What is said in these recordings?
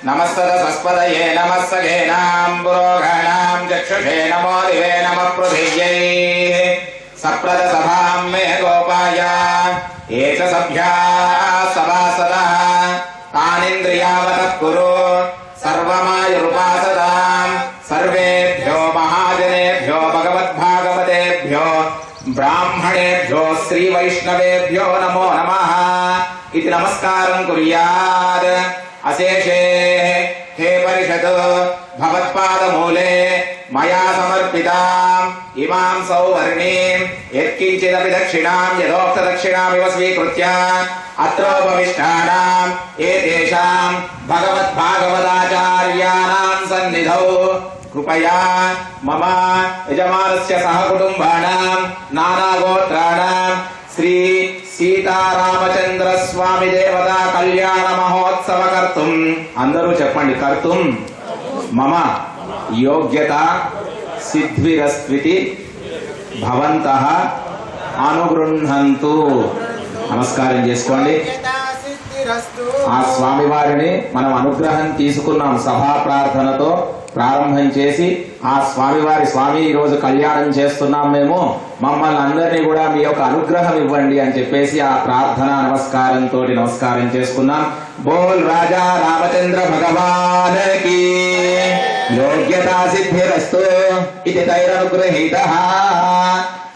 नमस्तस्पदये नमस्सगेनां पुरोगणां चक्षुषे नमो दिवे नमः पृथिव्यै सप्रदसभां मे गोपाय ये च सभ्याः सभासदः तानीन्द्रियावतः कुरु सर्वमायुरुपासदां सर्वेभ्यो महाजनेभ्यो भगवद्भागवतेभ्यो ब्राह्मणेभ्यो श्रीवैष्णवेभ्यो नमो नमः इति नमस्कारं कुर्यात्। अशेषे हे परिषद भवत्पादमूले मया समर्पिताम् इमां सौवर्णीं यत्किञ्चिदपि दक्षिणां यथोक्तदक्षिणामिव स्वीकृत्य अत्रोपविष्टानाम् एतेषां भगवद्भागवताचार्याणां सन्निधौ कृपया मम यजमानस्य सहकुटुम्बानां नानागोत्राणां श्री सीतारामचंद्र स्वामी देवता कल्याण महोत्सव कर्तुम अंदरू चेप्पंడి कर्तुम मम योग्यता सिद्धिरस्त्विति भवन्तः अनुगृह्णन्तु। నమస్కారం చేసుకోండి। ఆ స్వామి వారిని మనం అనుగ్రహం తీసుకున్నాం సభా ప్రార్థనతో ప్రారంభం చేసి ఆ స్వామివారి స్వామి ఈ రోజు కళ్యాణం చేస్తున్నాం మేము మమ్మల్ని అందరినీ కూడా మీ యొక్క అనుగ్రహం ఇవ్వండి అని చెప్పేసి ఆ ప్రార్థన నమస్కారంతో నమస్కారం చేసుకున్నాం। బోల్ రాజా రామచంద్ర భగవాన్ కి యోగ్యతా సిద్ధిరస్తు ఇది తైరనుగృహీతః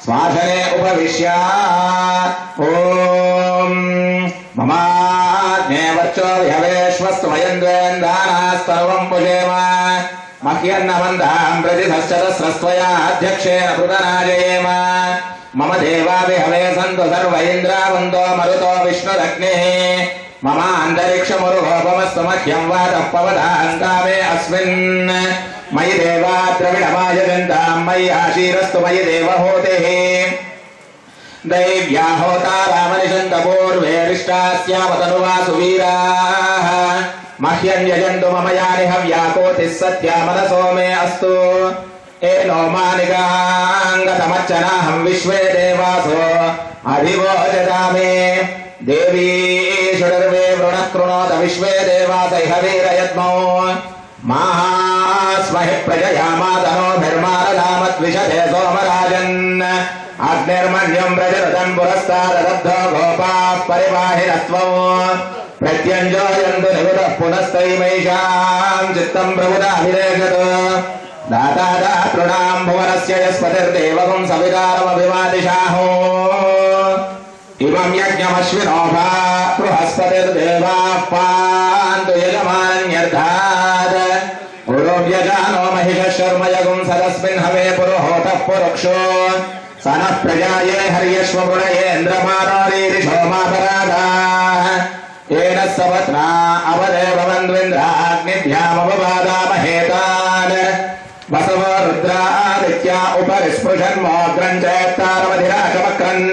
శ్వాసనే ఉపవిశ్య ఓం మమాజ్ఞేవర్చో విహవేశ్వస్తు వయంద్వేందానాస్తర్వం పుషేమ मह्यन्नवन्दां प्रतिसश्चतस्रस्त्वया अध्यक्षेण पृतनाजयेम मम देवाभिहवे सन्तु सर्व इन्द्रावन्तो मरुतो विष्णुरग्निः मम अन्तरिक्षमुरुहोपमस्तु मह्यं वातः पवतान्तावे अस्मिन् मयि देवा द्रविणमायजन्तां मयि आशीरस्तु मयि देवहूतिः दैव्या होतारामनिषन्तपूर्वेरिष्टास्यावतनुवा सुवीराः मह्यं यजन्तु मम यानि हव्याकोतिः सत्या मनसो मे अस्तु एनो मानिकाङ्गतमर्चनाहं विश्वे देवासो अधिवोचतामि देवी षडर्वे वृणः कृणोत विश्वे देवास इह वीरयद्मो मास्महि प्रजया मातनोभिर्मारधामद्विषधे सोमराजन् अग्निर्मन्यं प्रजरतं पुरस्ताददब्धो गोपाः परिवाहिनस्त्वो प्रत्यञ्जोयन्तु निवृतः पुनस्तैमैषां चित्तं प्रमुदाभिलेषत दातादातॄणां भुवनस्य यस्पतिर्देवगुं सवितारमभिवादिशाहो इमं यज्ञमश्विनो भा बृहस्पतिर्देवाः पान्तु यजमान्यर्थात् उरोव्यजानो महिषः शर्मयगुं सदस्मिन् हवे पुरुहोतः पुरुक्षो स नः प्रजाये हर्यश्व पुणयेन्द्रमानोरीरिषो मापराधाः येन सवत्ना अवदेवन्द्विन्द्राग्निभ्यामववादामहेतान् वसवो रुद्रादित्या उपरि स्पृशन्मोग्रम् चैत्तारमधिराशमक्रन्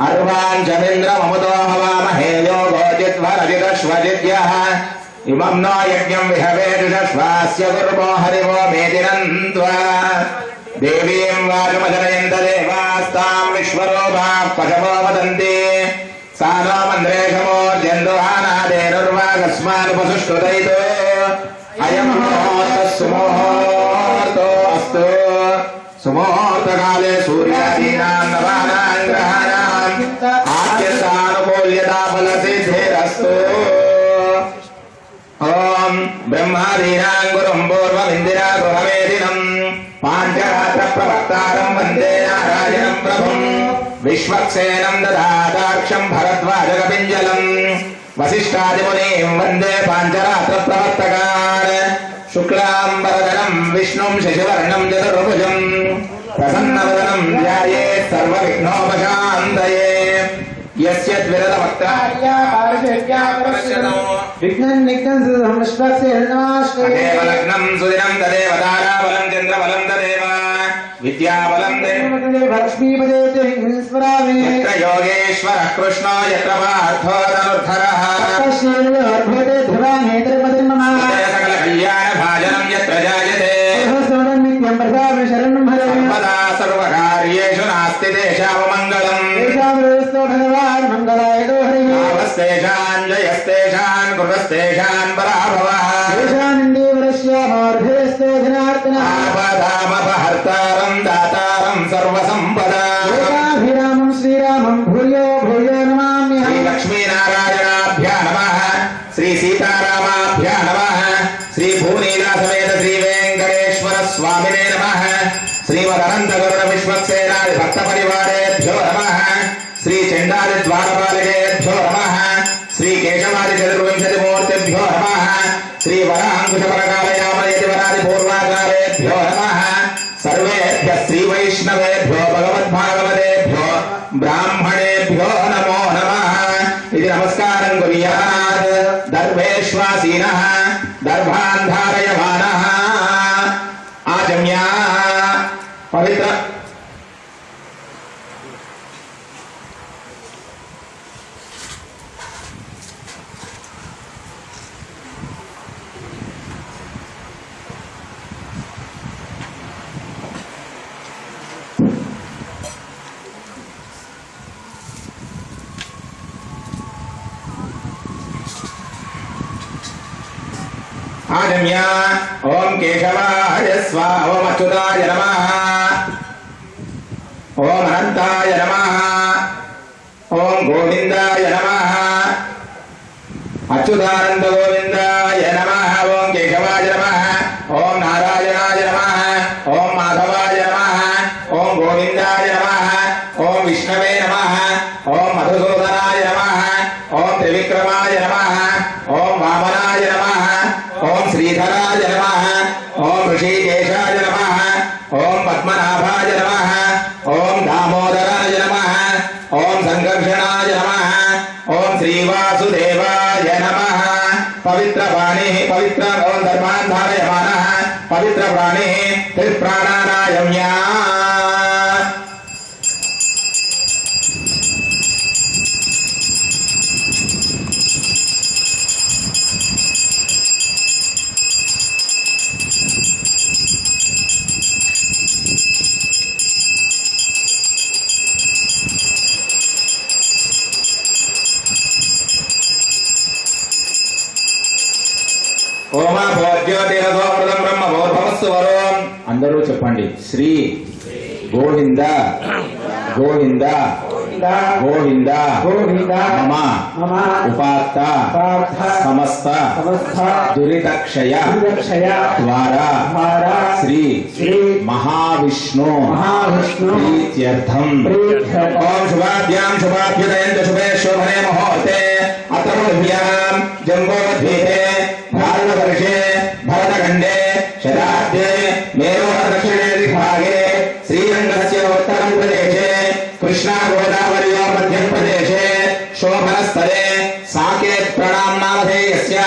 अर्वाञ्चमिन्द्रममुतो हवामहे योगोजिध्वरजितश्वजिद्यः इमं नो यज्ञं विहवेजुषश्वास्य कुर्मो हरिवो मेदिनन्त्वा देवीं वाचमजनयन्त देवास्तां विश्वरूपाः पशवो वदन्ति सा नो मन्द्रेशमोर्जन्दुहानादेनुर्वागस्मानुपसुष्टुदयितो अयं मुहूर्तः सुमुहूर्तो अस्तु सुमुहूर्तकाले सूर्यादीनां नवानां ग्रहाणाम् आद्यसानुकूल्यता फलसिद्धिरस्तु ओम ब्रह्मादीनां गुरुं पूर्वमिन्दिरा गृहमेदिनम् पाञ्चरात्र प्रवक्तारं वन्दे नारायणं प्रभुम् विश्वक्सेनं ददाताक्षं भरद्वाजकपिञ्जलम् वसिष्ठादिमुनीं वन्दे पाञ्चरात्र प्रवर्तकान् शुक्लाम्बरधरं विष्णुं शशिवर्णं चतुर्भुजम् प्रसन्नवदनं ध्यायेत् सर्वविघ्नोपशान्तये यस्य द्विरदवक्तार्या पारशेक्या परशनो विघ्नं निघ्नं सुदं विश्वक्सेन नमस्ते तदेव लग्नं सुदिनं तदेव ताराबलं चन्द्रबलं तदेव विद्याबलं तदेव लक्ष्मीपदे स्मरामि यत्र योगेश्वरः कृष्णो यत्र पार्थो धनुर्धरः तस्यैर्भवते ध्रुवानेत्रपतिर्मम सकल कल्याणभाजनं यत्र जायते नित्यं प्रसादं शरणं हरे सर्वदा सर्वकार्येषु नास्ति देशावमङ्गलम् भगवान् मङ्गलाय हरि नमस्तेषां जयस्तेषां कृतस्तेषां पराभवः सीतारामाभ्यः नमः श्री भूनीला समेत श्री वेंकटेश्वर स्वामिने नमः श्रीमदनंत गरुड़ विश्वक्सेनादि भक्त परिवारेभ्यो नमः श्री चंडादि द्वारपालकेभ्यो नमः श्री केशवादि चतुर्विंशति मूर्तिभ्यो नमः श्री वरांकुश परकालयामयति वरादि पूर्वाचारेभ्यो नमः सर्वेभ्यः श्री वैष्णवेभ्यो भगवद्भागवतेभ्यो ब्राह्मणेभ्यो नमो नमः इति नमस्कारं कुर्यात् दर्भेश्वासीनः दर्भान् धारयमानः आचम्य पवित्र आजम्य ओम केशवाय स्वाहा ओम अच्युताय नमः ओम अनंताय नमः ओम गोविंदाय नमः अच्युतानंद गोविंदाय नमः ओम केशवाय नमः ओम नारायणाय नमः ओम माधवाय नमः ओम गोविंदाय नमः ओम विष्णवे नमः ओम मधुसूदनाय नमः ओम त्रिविक्रमाय नमः ओम वामनाय नमः ओम श्रीधराय नमः ओम ऋषिकेशाय नमः ओम पद्मनाभाय नमः ओम दामोदराय नमः ओम संकर्षणाय नमः ओम श्रीवासुदेवाय नमः पवित्र प्राणी पवित्र ओम धर्मान् धारयमानः पवित्र प्राणी त्रिप्राणानायम्या ओमा भोज्योतिरसोमृतं ब्रह्म भोर्भवस्वरों अंदरू చెప్పండి శ్రీ గోవింద గోవింద గోవింద గోవింద మమ ఉపాత్త సమస్త దురితక్షయ ద్వారా శ్రీ మహావిష్ణు ప్రీత్యర్థం ఓం శుభాభ్యాం శుభాభ్యుదయంత శుభే శోభనే ముహూర్తే అత్ర ముహ్యాం జంబోద్భీతే भारतवर्षे भरतखंडे शताब्दे मेरोहर दक्षिणे दिग्भागे श्रीरंगस्य उत्तरं प्रदेशे कृष्णा गोदावर्योः मध्यम प्रदेशे शोभनस्थले साकेत प्रणाम नामधेयस्य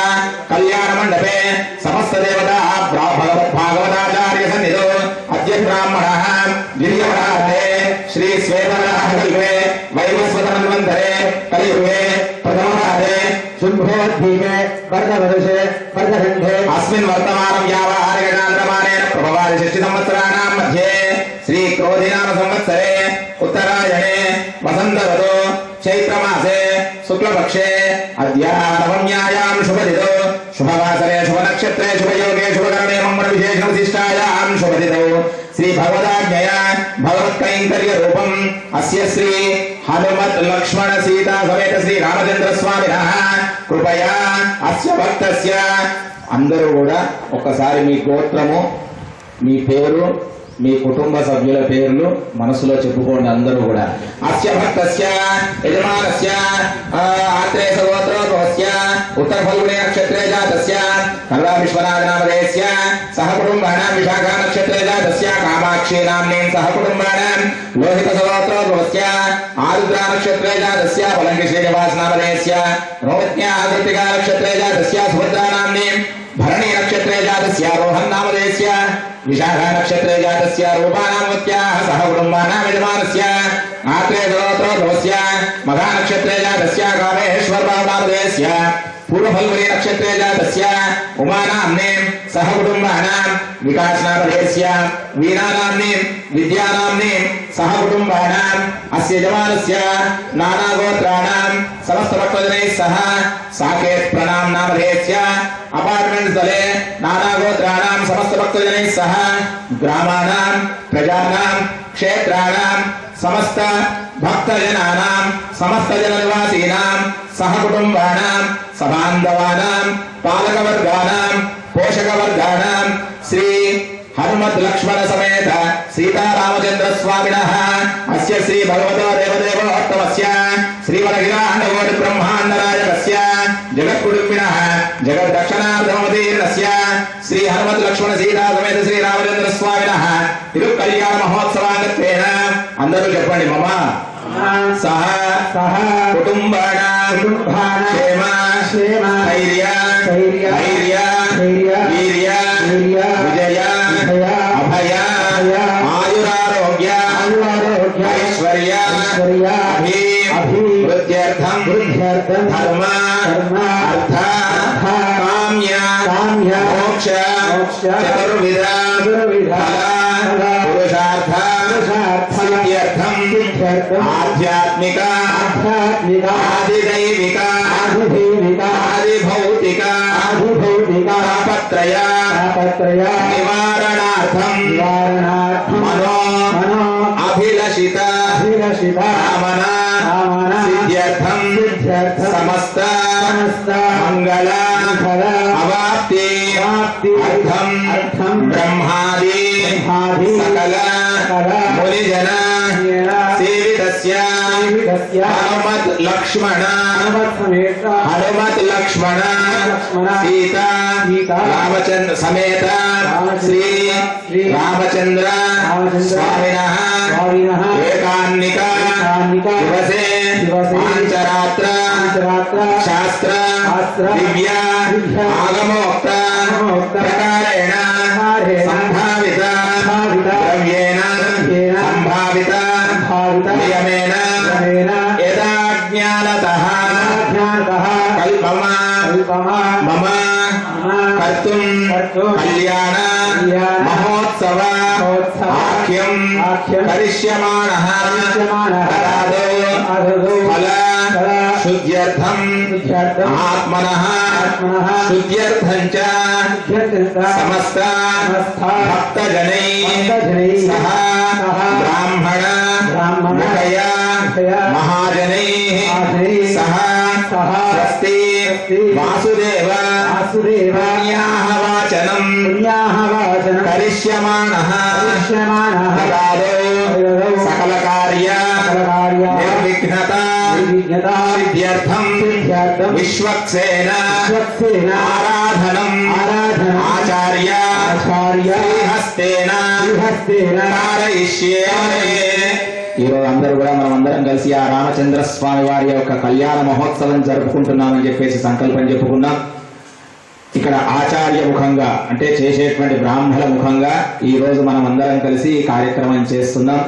कल्याण मंडपे समस्त देवताः भगवद्भागवताचार्य सन्निधौ अद्य ब्राह्मणः गिरिवराते श्री श्वेतवराहकल्पे वैवस्वतमन्वन्तरे कलियुगे प्रथमपादे शुंभोद्भीमे वर्धवर्षे वर्धखण्डे अस्मिन् वर्तमानं व्यावहारिककालप्रमाणेन प्रभवादि षष्टिसंवत्सराणां मध्ये श्री क्रोधिनाम संवत्सरे उत्तरायणे वसंत ऋतु चैत्रमासे शुक्लपक्षे अद्य नवम्यायां शुभदितौ शुभवासरे शुभनक्षत्रे शुभयोगे शुभकरणे मङ्गलविशेषविशिष्टायां शुभदितौ श्री भगवदाज्ञया भगवत्कैङ्कर्य रूपम् अस्य श्री हनुमत् लक्ष्मण सीता समेत श्री रामचंद्र स्वामिनः कृपया अस्य भक्तस्य అందరూ కూడా ఒక్కసారి మీ గోత్రము మీ పేరు మీ కుటుంబ సభ్యుల పేర్లు మనసులో చెప్పుకోండి అందరూ కూడా అస్య భక్తస్య యజమానస్య ఆత్రేయ గోత్రోద్భవస్య ఉత్తర ఫల్గుణే నక్షత్రే జాతస్య కల్లా విశ్వనాథ నామధేయస్య సహ కుటుంబానాం విశాఖ నక్షత్రే జాతస్య కామాక్షి నామ్నేం సహ కుటుంబానాం లోహిత గోత్రోద్భవస్య ఆరుద్ర నక్షత్రే జాతస్య వలంకి శ్రీనివాస నామధేయస్య రోహిత్య కృతికా నక్షత్రే జాతస్య సుభద్రా నామ్నేం भरणी नक्षत्रे जातस्य रोहन नामधेयस्य विशाखा नक्षत्रे जातस्य रूपानामत्याः सह कुटुम्बानां यजमानस्य आत्रेय गोत्रोद्भवस्य मघा नक्षत्रे जातस्य कामेश्वर नामधेयस्य पूर्वफल्गुनी नक्षत्रे जातस्य उमा नाम्नीं सह कुटुम्बानां विकास नामधेयस्य वीणा नाम्नीं विद्या नाम्नीं सह कुटुम्बानां अस्य यजमानस्य नाना गोत्राणां समस्त भक्तजनैः सह साकेत प्रणाम नामधेयस्य अपार्टमेंट स्थले नाना गोत्राणां समस्त भक्तजनैः सह ग्रामाणां प्रजानां क्षेत्राणां समस्त भक्तजनानां समस्त जननिवासीनां सह कुटुम्बानां సబాంధవానాం పాలకవర్గానాం పోషకవర్గానాం శ్రీ హనుమత్ లక్ష్మణ సమేత సీతారామచంద్ర స్వామినః అస్య శ్రీ భగవతో దేవదేవోత్తమస్య శ్రీవరహిరాండకోటి బ్రహ్మాండనాయకస్య జగత్కుటుంబినః జగద్దక్షణార్థమవతీర్ణస్య శ్రీ హనుమత్ లక్ష్మణ సీతా సమేత శ్రీ రామచంద్ర స్వామినః తిరుకల్యాణ మహోత్సవాంగత్వేన అందరూ చెప్పండి మమ సహ కుటుంబానాం క్షేమ ధైర్య వీర్య విజయ అభయ ఆయురారోగ్య ఐశ్వర్య అభివృద్ధ్యర్థం ధర్మ అర్థ కామ్య మోక్ష చతుర్విధ ఫల పురుషార్థ సిద్ధ్యర్థం ఆధ్యాత్మిక ఆదిదైవిక ఆదిభౌతిక తాపత్రయ నివారణార్థం మనో అభిలషిత కామన సిద్ధ్యర్థం సమస్త మంగళ అవాప్తి అర్థం బ్రహ్మాది సకల మునిజన సేవితస్య హనుమత్ లక్ష్మణ సీతా రామచంద్ర సమేత శ్రీ రామచంద్ర స్వామినః ఏకాన్నిక దివసే పాంచరాత్ర శాస్త్ర దివ్య ఆగమోక్త ప్రకారేణ సంభావిత ద్రవ్యేణ సంభావిత నియమేన యదాజ్ఞానతః మమ కర్తుం కళ్యాణ మహోత్సవ ఆఖ్యం కరిష్యమాణః ఫల శుద్ధ్యర్థం ఆత్మనః శుద్ధ్యర్థం చ సమస్త భక్తజనైః సహ బ్రాహ్మణ ముఖయ మహాజనైః సహ స్వస్తి వాసుదేవ పుణ్యాః వాచనం కరిష్యమాణః దదాదో సకల కార్య నిర్విఘ్నత సిద్ధ్యర్థం విశ్వక్సేన ఆరాధనం ఆచార్య శ్రీహస్తేన కారయిష్యే. ఈరోజు అందరూ కూడా మనం అందరం కలిసి ఆ రామచంద్ర స్వామి వారి యొక్క కళ్యాణ మహోత్సవం జరుపుకుంటున్నామని చెప్పేసి సంకల్పం చెప్పుకున్నాం. ఇక్కడ ఆచార్య ముఖంగా అంటే చేసేటువంటి బ్రాహ్మణ ముఖంగా ఈ రోజు మనం అందరం కలిసి ఈ కార్యక్రమం చేస్తున్నాం.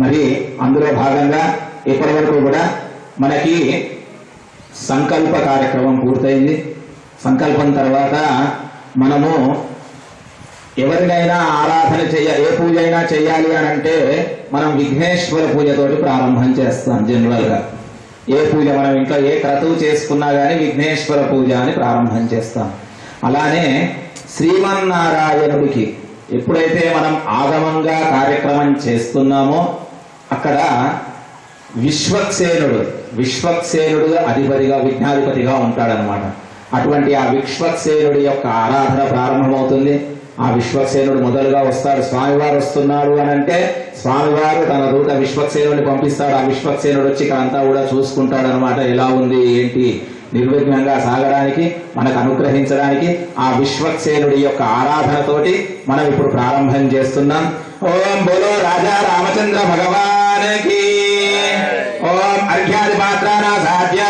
మరి అందులో భాగంగా ఇప్పటి వరకు కూడా మనకి సంకల్ప కార్యక్రమం పూర్తయింది. సంకల్పం తర్వాత మనము ఎవరినైనా ఆరాధన ఏ పూజ అయినా చేయాలి అని అంటే మనం విఘ్నేశ్వర పూజతోటి ప్రారంభం చేస్తాం. జనరల్ గా ఏ పూజ మనం ఇంట్లో ఏ క్రతువు చేసుకున్నా గానీ విఘ్నేశ్వర పూజ అని ప్రారంభం చేస్తాం. అలానే శ్రీమన్నారాయణుడికి ఎప్పుడైతే మనం ఆగమంగా కార్యక్రమం చేస్తున్నామో అక్కడ విశ్వక్సేనుడు అధిపతిగా విఘ్నాధిపతిగా ఉంటాడనమాట. అటువంటి ఆ విశ్వక్సేనుడి యొక్క ఆరాధన ప్రారంభమవుతుంది. ఆ విశ్వక్సేనుడు మొదలుగా వస్తాడు. స్వామివారు వస్తున్నాడు అని అంటే స్వామివారు తన దూత విశ్వక్సేనుడిని పంపిస్తాడు. ఆ విశ్వక్సేనుడు వచ్చి ఇక్కడంతా కూడా చూసుకుంటాడు అనమాట. ఎలా ఉంది ఏంటి నిర్విఘ్నంగా సాగడానికి మనకు అనుగ్రహించడానికి ఆ విశ్వక్సేనుడి యొక్క ఆరాధనతోటి మనం ఇప్పుడు ప్రారంభం చేస్తున్నాం. ఓం బోలో రాజా రామచంద్ర భగవానికి. ఓం అర్ఘ్యాదిపాత్రానాసాద్య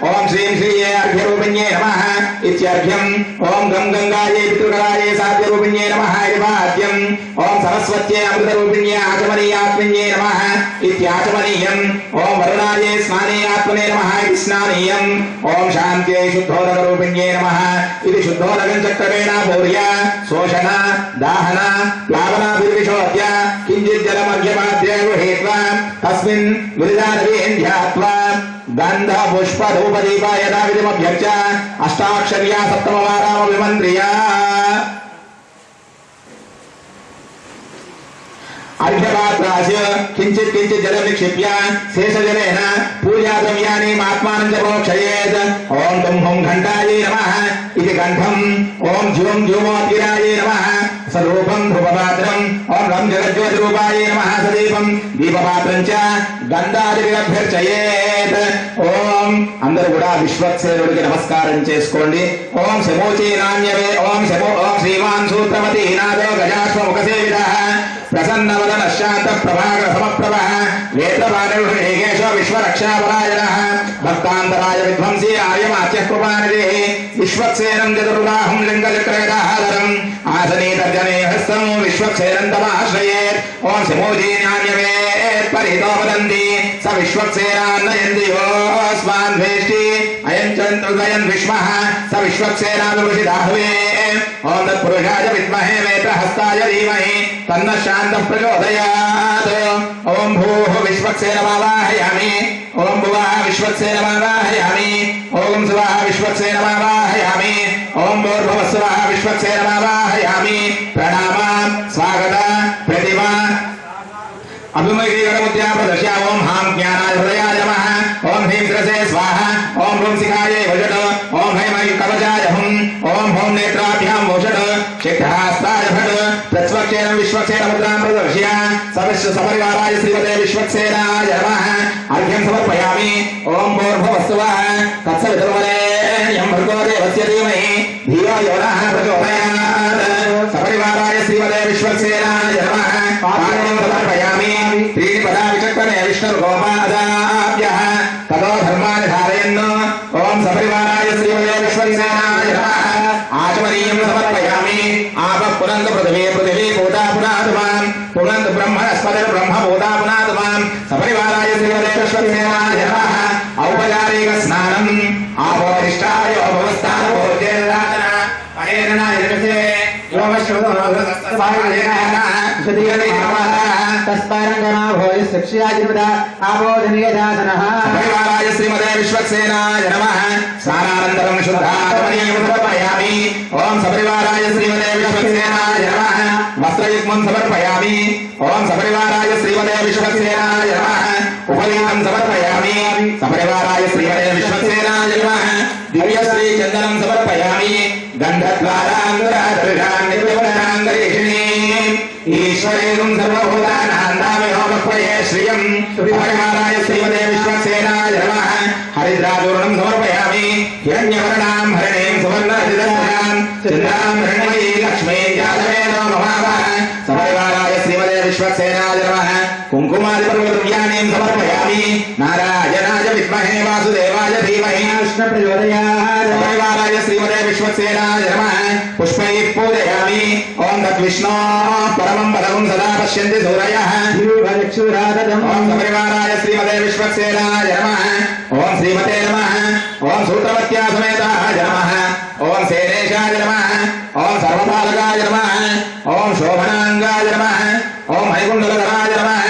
ఓం శ్రీం శ్రీయే అర్ఘ్యరూపిణ్యే నమః ఇత్యర్ఘ్యం. ఓం గం గంగాయే పితృకరాయే సాధ్యరూపిణ్యే నమః ఇవాద్యం. ఓం సరస్వత్యే అమృతరూపిణ్యే ఆచమనీయాత్మన్యే నమః ఇత్యాచమనీయం. ఓం వరుణాయే స్నానేయాత్మనే నమః ఇది స్నానీయం. ఓం శాంత్యై శుద్ధోదకరూపిణ్యే నమః ఇది శుద్ధోదకం చక్రవేణ భౌర్య శోషణ దాహన ప్లావనాభిర్విశోధ్య కించిత్ జలమర్ఘ్యపాద్రే గృహీత్వా తస్మిన్ విరిదానవేంధ్యాత్వా గంధ పుష్ప ధూప దీప యథావిధిమభ్యర్చ అష్టాక్షర్యా సప్తమవారామ విమంత్రియ. అర్ఘ్యపాత్రాస్య కించిత్ किञ्चित् जलं निक्षिप्य शेषजलेन पूजाद्रव्याणि आत्मानं च प्रोक्षयेत् ॐ तुं हुं घण्टायै नमः इति कण्ठम् ॐ ज्यूं ज्यूमोत्गिरायै नमः सरूपं ध्रुवपात्रम् ॐ लं जगज्योतिरूपायै नमः सदीपं दीपपात्रं च गन्धादिभिरभ्यर्चयेत् ॐ అందరూ కూడా విశ్వక్సేనుడికి నమస్కారం చేసుకోండి ఓం శమోచే నాణ్యవే ఓం శమో ఓం శ్రీమాన్ సూత్రమతి నాదో గజాశ్వముఖసేవితః ప్రసన్నవదన శాంత ప్రభాకర సమప్రభః వేత్రవాణిషేష విశ్వరక్షాపరాయణః భక్తాంతరాయ విధ్వంసీ ఆర్యమాత్య కృపానిధిః విశ్వక్సేనం చతుర్బాహుం లింగచక్రగదాధరం ఆసనీతర్జనే హస్తం విశ్వక్సేనం తమాశ్రయేత్ ఓం శమోచే నాణ్యవే పరితో వదంతి స విశ్వక్సేనాన్నయంతి యోస్మాన్ వేష్టి అయం చంద్రోదయం విశ్వః స విశ్వక్సేనానుషిదాహవే ఓం తత్పురుషాయ విద్మహే వేత్రహస్తాయ ధీమహి తన్న శాంతః ప్రచోదయాత్ ఓం భూః విశ్వక్సేనమావాహయామి ఓం భువః విశ్వక్సేనమావాహయామి ఓం శువః విశ్వక్సేనమావాహయామి ఓం భూర్భువస్సువః విశ్వక్సేనమావాహయామి ప్రణామం స్వాగత ప్రతిమ अभिमुखीकरमुद्या प्रदर्श्य ओम हां ज्ञानाय हृदयाय नमः ओम ह्रीं श्रसे स्वाहा ओम ह्रूं शिखायै वषट् ओम हैं मयि कवचाय हुं ओम हौं नेत्राभ्यां वषट् शिखहास्ताय भट् तत्स्वक्षेणं विश्वक्सेन मुद्रां प्रदर्श्य सपरिवाराय श्रीमते विश्वक्सेनाय नमः अर्घ्यं समर्पयामि ओम भूर्भुवस्सुवः तत्सवितुर्वरेण्यं भर्गो देवस्य धीमहि धियो यो नः प्रचोदयात् सपरिवाराय श्रीमते विश्वक्सेनाय नमः पाद्यं समर्पयामि त्रीणि पदा विचक्रमे विष्णुर्गोपादाभ्यः ततो धर्माणि धारयन् ओम सपरिवाराय श्रीमते विश्वक्सेनाय नमः आचमनीयं समर्पयामि आपः पुनन्त पृथिवी पृथिवी भूता पुनातु मां पुनन्त ब्रह्मणस्पतिर्ब्रह्म भूता पुनातु मां सपरिवाराय श्रीमते विश्वक्सेनाय नमः औपचारिक स्नानम् आपोरिष्टाय भवस्तानभोजेर्राजना अहेरणाय जगते परिवाराय श्रीमते विश्वक्सेनाय नमः स्नानानन्तरं शुद्धात्मनीयं समर्पयामि ओम सपरिवाराय श्रीमते विश्वक्सेनाय नमः वस्त्रयुग्मं समर्पयामि ओम सपरिवाराय श्रीमते विश्वक्सेनाय नमः उपवीतं समर्पयामि सपरिवाराय श्रीमते विश्वक्सेनाय नमः दिव्यश्री चन्दनं समर्पयामि गन्धद्वाराङ्गराधृषान्निर्विघ्नाङ्गरीषिणीम् ईश्वरेणं सर्वभूतानान्दामिहोमक्वये श्रियं परिवाराय श्रीमते विश्वक्सेनाय नमः हरिद्राचूर्णं समर्पयामि हिरण्यवर्णां हरिणीं सुवर्णहरिदस्यां चन्द्रां हिरण्मयी लक्ष्मीं यादवेनो नमामः सपरिवाराय श्रीमते विश्वक्सेनाय नमः कुङ्कुमादिपर्वद्रव्याणीं समर्पयामि नारायणाय विद्महे वासुदेवाय धीमहि कृष्णप्रचोदयात् सपरिवाराय श्रीमते विश्वक्सेनाय नमः पुष्पैः पूजयामि ओम तद्विष्णो परमं पदं सदा पश्यन्ति सूरयः ओम सपरिवाराय श्रीमते विश्वक्सेनाय नमः ओम श्रीमते नमः ओम सूत्रवत्या समेताय नमः ओम सेनेशाय नमः ओम सर्वपालकाय नमः ओम शोभनांगाय नमः ओम हैकुण्डलधराय नमः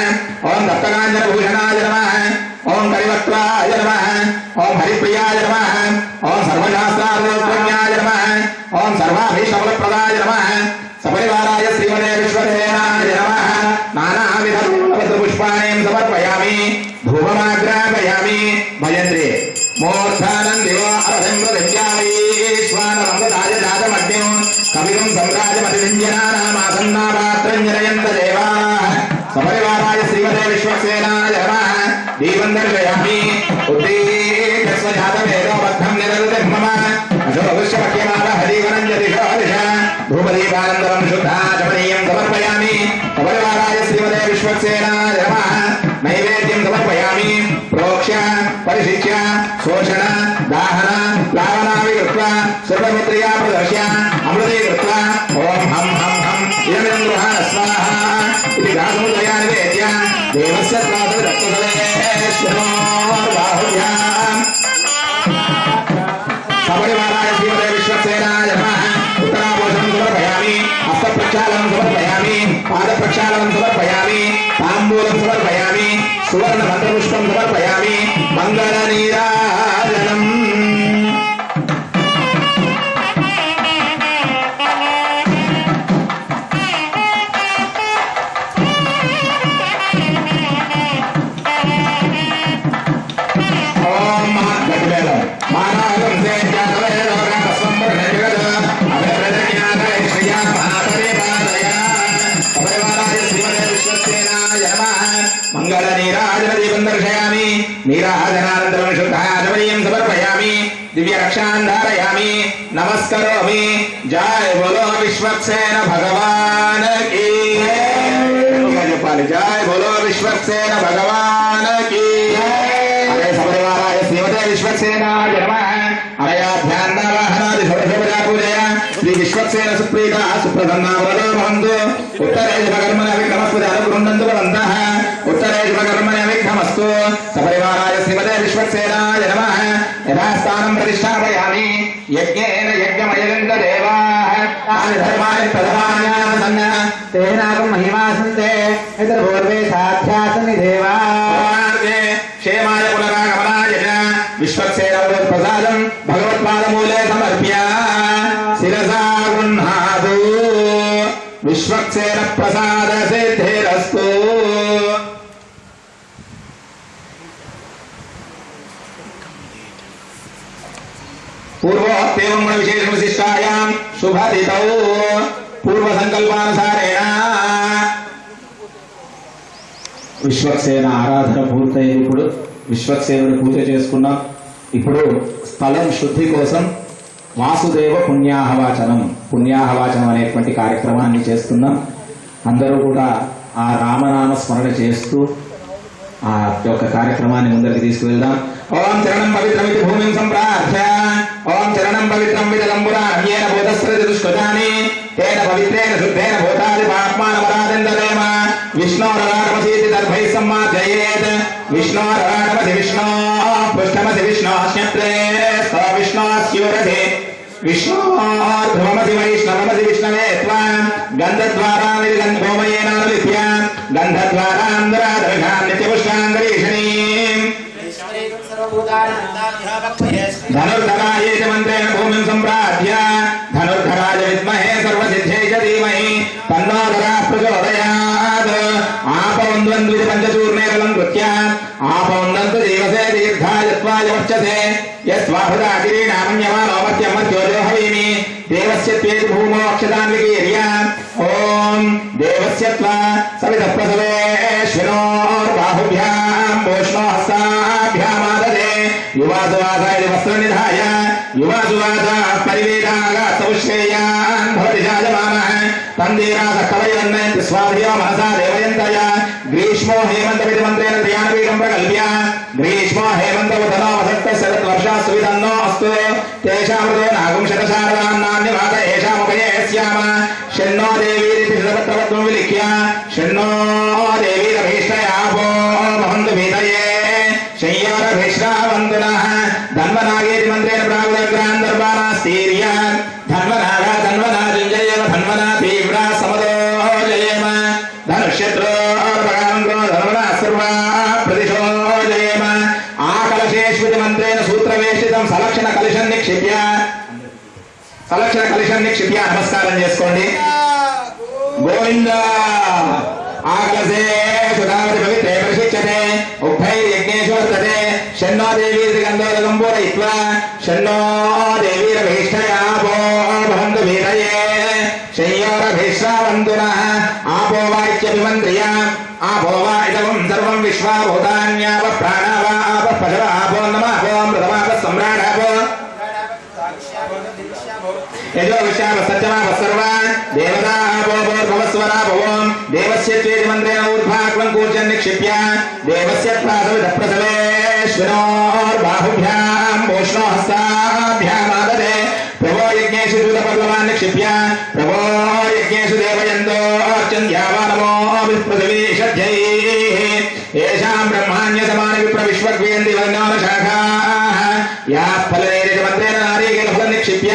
ओम दत्तकाञ्चनभूषणाय नमः ओम करिवक्त्राय नमः ओम हरिप्रियाय नमः ओम सर्वशास्त्रार्थज्ञाय नमः ओम सर्वाभीष्टफलप्रदाय नमः सपरिवाराय श्रीमते विश्वक्सेनाय नमः नानाविधपुष्पाणीं समर्पयामि धूपमाग्रापयामि भजन्ते मूर्धानं दिवो अवधिं प्रदिव्यामि श्वानमृताय जातमग्निं कविं सम्राजमतिरञ्जनानामासन्नापात्रं जनयन्त देवाः सपरिवाराय श्रीमते विश्वक्सेनाय नमः दीपं दर्शयामि उद्दीपस्वजातवेदो बद्धं निरन्तं मम धूपदीपानन्दरं शुद्धाचमनीयं समर्पयामि सपरिवाराय श्रीमते विश्वक्सेनाय नमः नैवेद्यं समर्पयामि प्रोक्ष्य परिशिच्य शोषण दाहन प्लावनादि कृत्वा सर्वमुद्रया प्रदर्श्य अमृते कृत्वा ओम हम इदमिदं गृहाण स्वाहा इति गासमुद्रया निवेद्य देवस्य बाहुभ्याम् सपरिवाराय श्रीमते विश्वक्सेनाय नमः उत्तराभूषणं समर्पयामि हस्तप्रक्षालनं समर्पयामि पादप्रक्षालनं समर्पयामि ताम्बूलं समर्पयामि सुवर्णभद्रपुष्पं समर्पयामि मङ्गलनीराजनम् नमस्करोमि जय बोलो विश्वक्सेन भगवान की जय बोलो विश्वक्सेन भगवान की अरे सपरिवाराय श्रीमते विश्वक्सेनाय नमः अरयाभ्यान्नावाहनादि षोडशोपचार पूजया श्री विश्वक्सेन सुप्रीता सुप्रसन्ना वरदो भवन्तु उत्तरे शुभकर्मणे विघ्नमस्तु अनुगृह्णन्तु भवन्तः उत्तरे शुभकर्मणे विघ्नमस्तु सपरिवाराय श्रीमते विश्वक्सेनाय नमः यथास्थानं प्रतिष्ठापयामि यज्ञेन यज्ञमयजन्त देवाः तानि धर्माणि प्रधानानि तेनागं महिमासन्ते यत्र पूर्वे साध्यासनि देवाः क्षेमाय पुनरागमनाय च विश्वक्सेन प्रसादं भगवत्पादमूले समर्प्य शिरसा गृह्णातु विश्वक्सेन प्रसाद सिद्धिरस्तु पूर्वोक्तेवं गुणविशेषं विशिष्टायां शुभतिथौ पूर्वसङ्कल्पानुसारेण విశ్వక్సేన ఆరాధన పూర్తయింది. ఇప్పుడు విశ్వక్సేనుడి పూజ చేసుకున్నాం. ఇప్పుడు స్థలం శుద్ధి కోసం వాసుదేవ పుణ్యాహవాచనం అనేటువంటి కార్యక్రమాన్ని చేస్తున్నాం. అందరూ కూడా ఆ రామనామ స్మరణ చేస్తూ ఆ యొక్క కార్యక్రమాన్ని ముందరికి తీసుకువెళ్దాం. ఓం చరణం పవిత్రమితి భూమిం సంప్రార్థ్య ఓం చరణం పవిత్రం విదలంబురాణ్యేన భూతస్రతి దుష్కృతాని తేన పవిత్రేణ శుద్ధేన భూతాది పాప్మానమరాదిందరేమ విష్ణోరరాటమసీతి దర్భైః సమ్మార్జయేత్ విష్ణోరరాటమసి విష్ణో పృష్ఠమసి విష్ణోశ్యత్రే స్థ విష్ణోస్యూరధి విష్ణోర్ధ్రువమసి వైష్ణవమసి విష్ణవే త్వాం గంధద్వారా నిర్గంధోమయేనానులిప్య గంధద్వారాంధరాదర్శాం నిత్యపుష్టాంగరీషణీం धनुर्धराय मंत्रेण भूमिं संप्राप्य धनुर्धराय विद्महे सर्वसिद्धे च धीमहि तन्नो धरः प्रचोदयात् आपवन्द्वन्द्व पञ्चचूर्णेरलं कृत्य आपवन्दन्तु देवसे दीर्घायत्वाय वर्चसे यस्वाहुरागिरीणामन्यमानोमत्यमर्त्यो हवीमि देवस्य त्वेति भूमो अक्षतान् विकीर्य ॐ देवस्य त्वा सवितः प्रसवेश्विनोर्बाहुभ्यां वोष्णो हस्ताभ्यामाददे युवासुवासाय वस्त्रनिधाय युवासुवासा परिवेदागात्समुश्रेयान् भवति जायमानः तन्देरासः कवयन्नयन्ति स्वाधियो मनसा देवयन्तया ग्रीष्मो हेमन्तमिति मन्त्रेण ध्यानपीठं प्रकल्प्य ग्रीष्मो हेमन्तवदनो वसन्तः शरद्वर्षा सुविदन्नो अस्तु तेषामृतो नागुं शतशारदां नान्यमात येषामुपये स्याम शन्नो देवीरिति शतपत्रवत्वं विलिख्य शन्नो देवीरभीष्टयापो वहन्तु भीतये शय्यारभीष्टावन्तुनः धन्वनागेति मन्त्रेण प्रागुदग्रान्दर्वाणास्तीर्य धन्वनागा धन्वनाजुञ्जयेम धन्वना तीव्रा समदो जयेम धनुष्यत्रोर्भगान्द्रो धन्वना सर्वा प्रतिशो जयेम आकलशेष्विति मन्त्रेण सूत्रवेष्टितं सलक्षणकलिशं निक्षिप्य नमस्कारं చేసుకోండి గోవింద आकलसे सुधावति पवित्रे प्रशिक्षते उभयैर्यज्ञेषु वर्तते शन्नो देवीर्गन्धोदकम्पूरयित्वा शन्नो देवीरभीष्टयापो भवन्तु भीतये शय्योरभीष्टावन्तु नः आपो वा इत्यभिमन्त्र्य आपो वा इदं सर्वं विश्वा भूतान्याप प्राणा वा आपः पशव आपो नमापो मृतमापः सम्राडापो यजो विश्वाप सत्यमापः सर्वान् देवता आपो भूर्भुवस्वरा भवों देवस्य त्वेति मन्त्रेण ऊर्ध्वाक्लं कूर्जन् निक्षिप्य देवस्य प्रासवितः प्रसवेश्विनोर्बाहुभ्यां वोष्णो हस्ताभ्यामाददे प्रभो यज्ञेषु दूतपल्लवान् निक्षिप्य प्रभो यज्ञेषु देवयन्तो अर्चन्त्यावा नमो विप्रतिवेशध्यैः येषां ब्रह्माण्यसमानि विप्रविश्वक्रियन्ति वैज्ञानशाखाः याः फलनेरिति मन्त्रेण नारीकेलफलं निक्षिप्य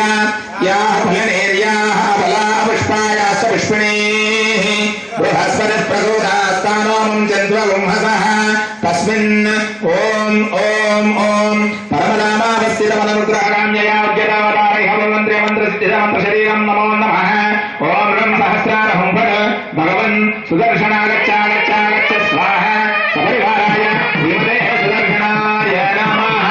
याः फलनेर्याः फला पुष्पायाश्च पुष्पिणीः बृहस्पतिः प्रसूतास्तानोमं चन्द्रगुंहसः तस्मिन् ॐ परमदामावस्थितमनुग्रहकाम्ययाज्ञतावतारैहमन्त्र्यमन्त्रसिद्धिमन्त्रशरीरं नमो नमः ॐ रं सहस्रारहं फट् भगवन् सुदर्शनागच्छ स्वाहा सपरिवाराय श्रीमते सुदर्शनाय नमः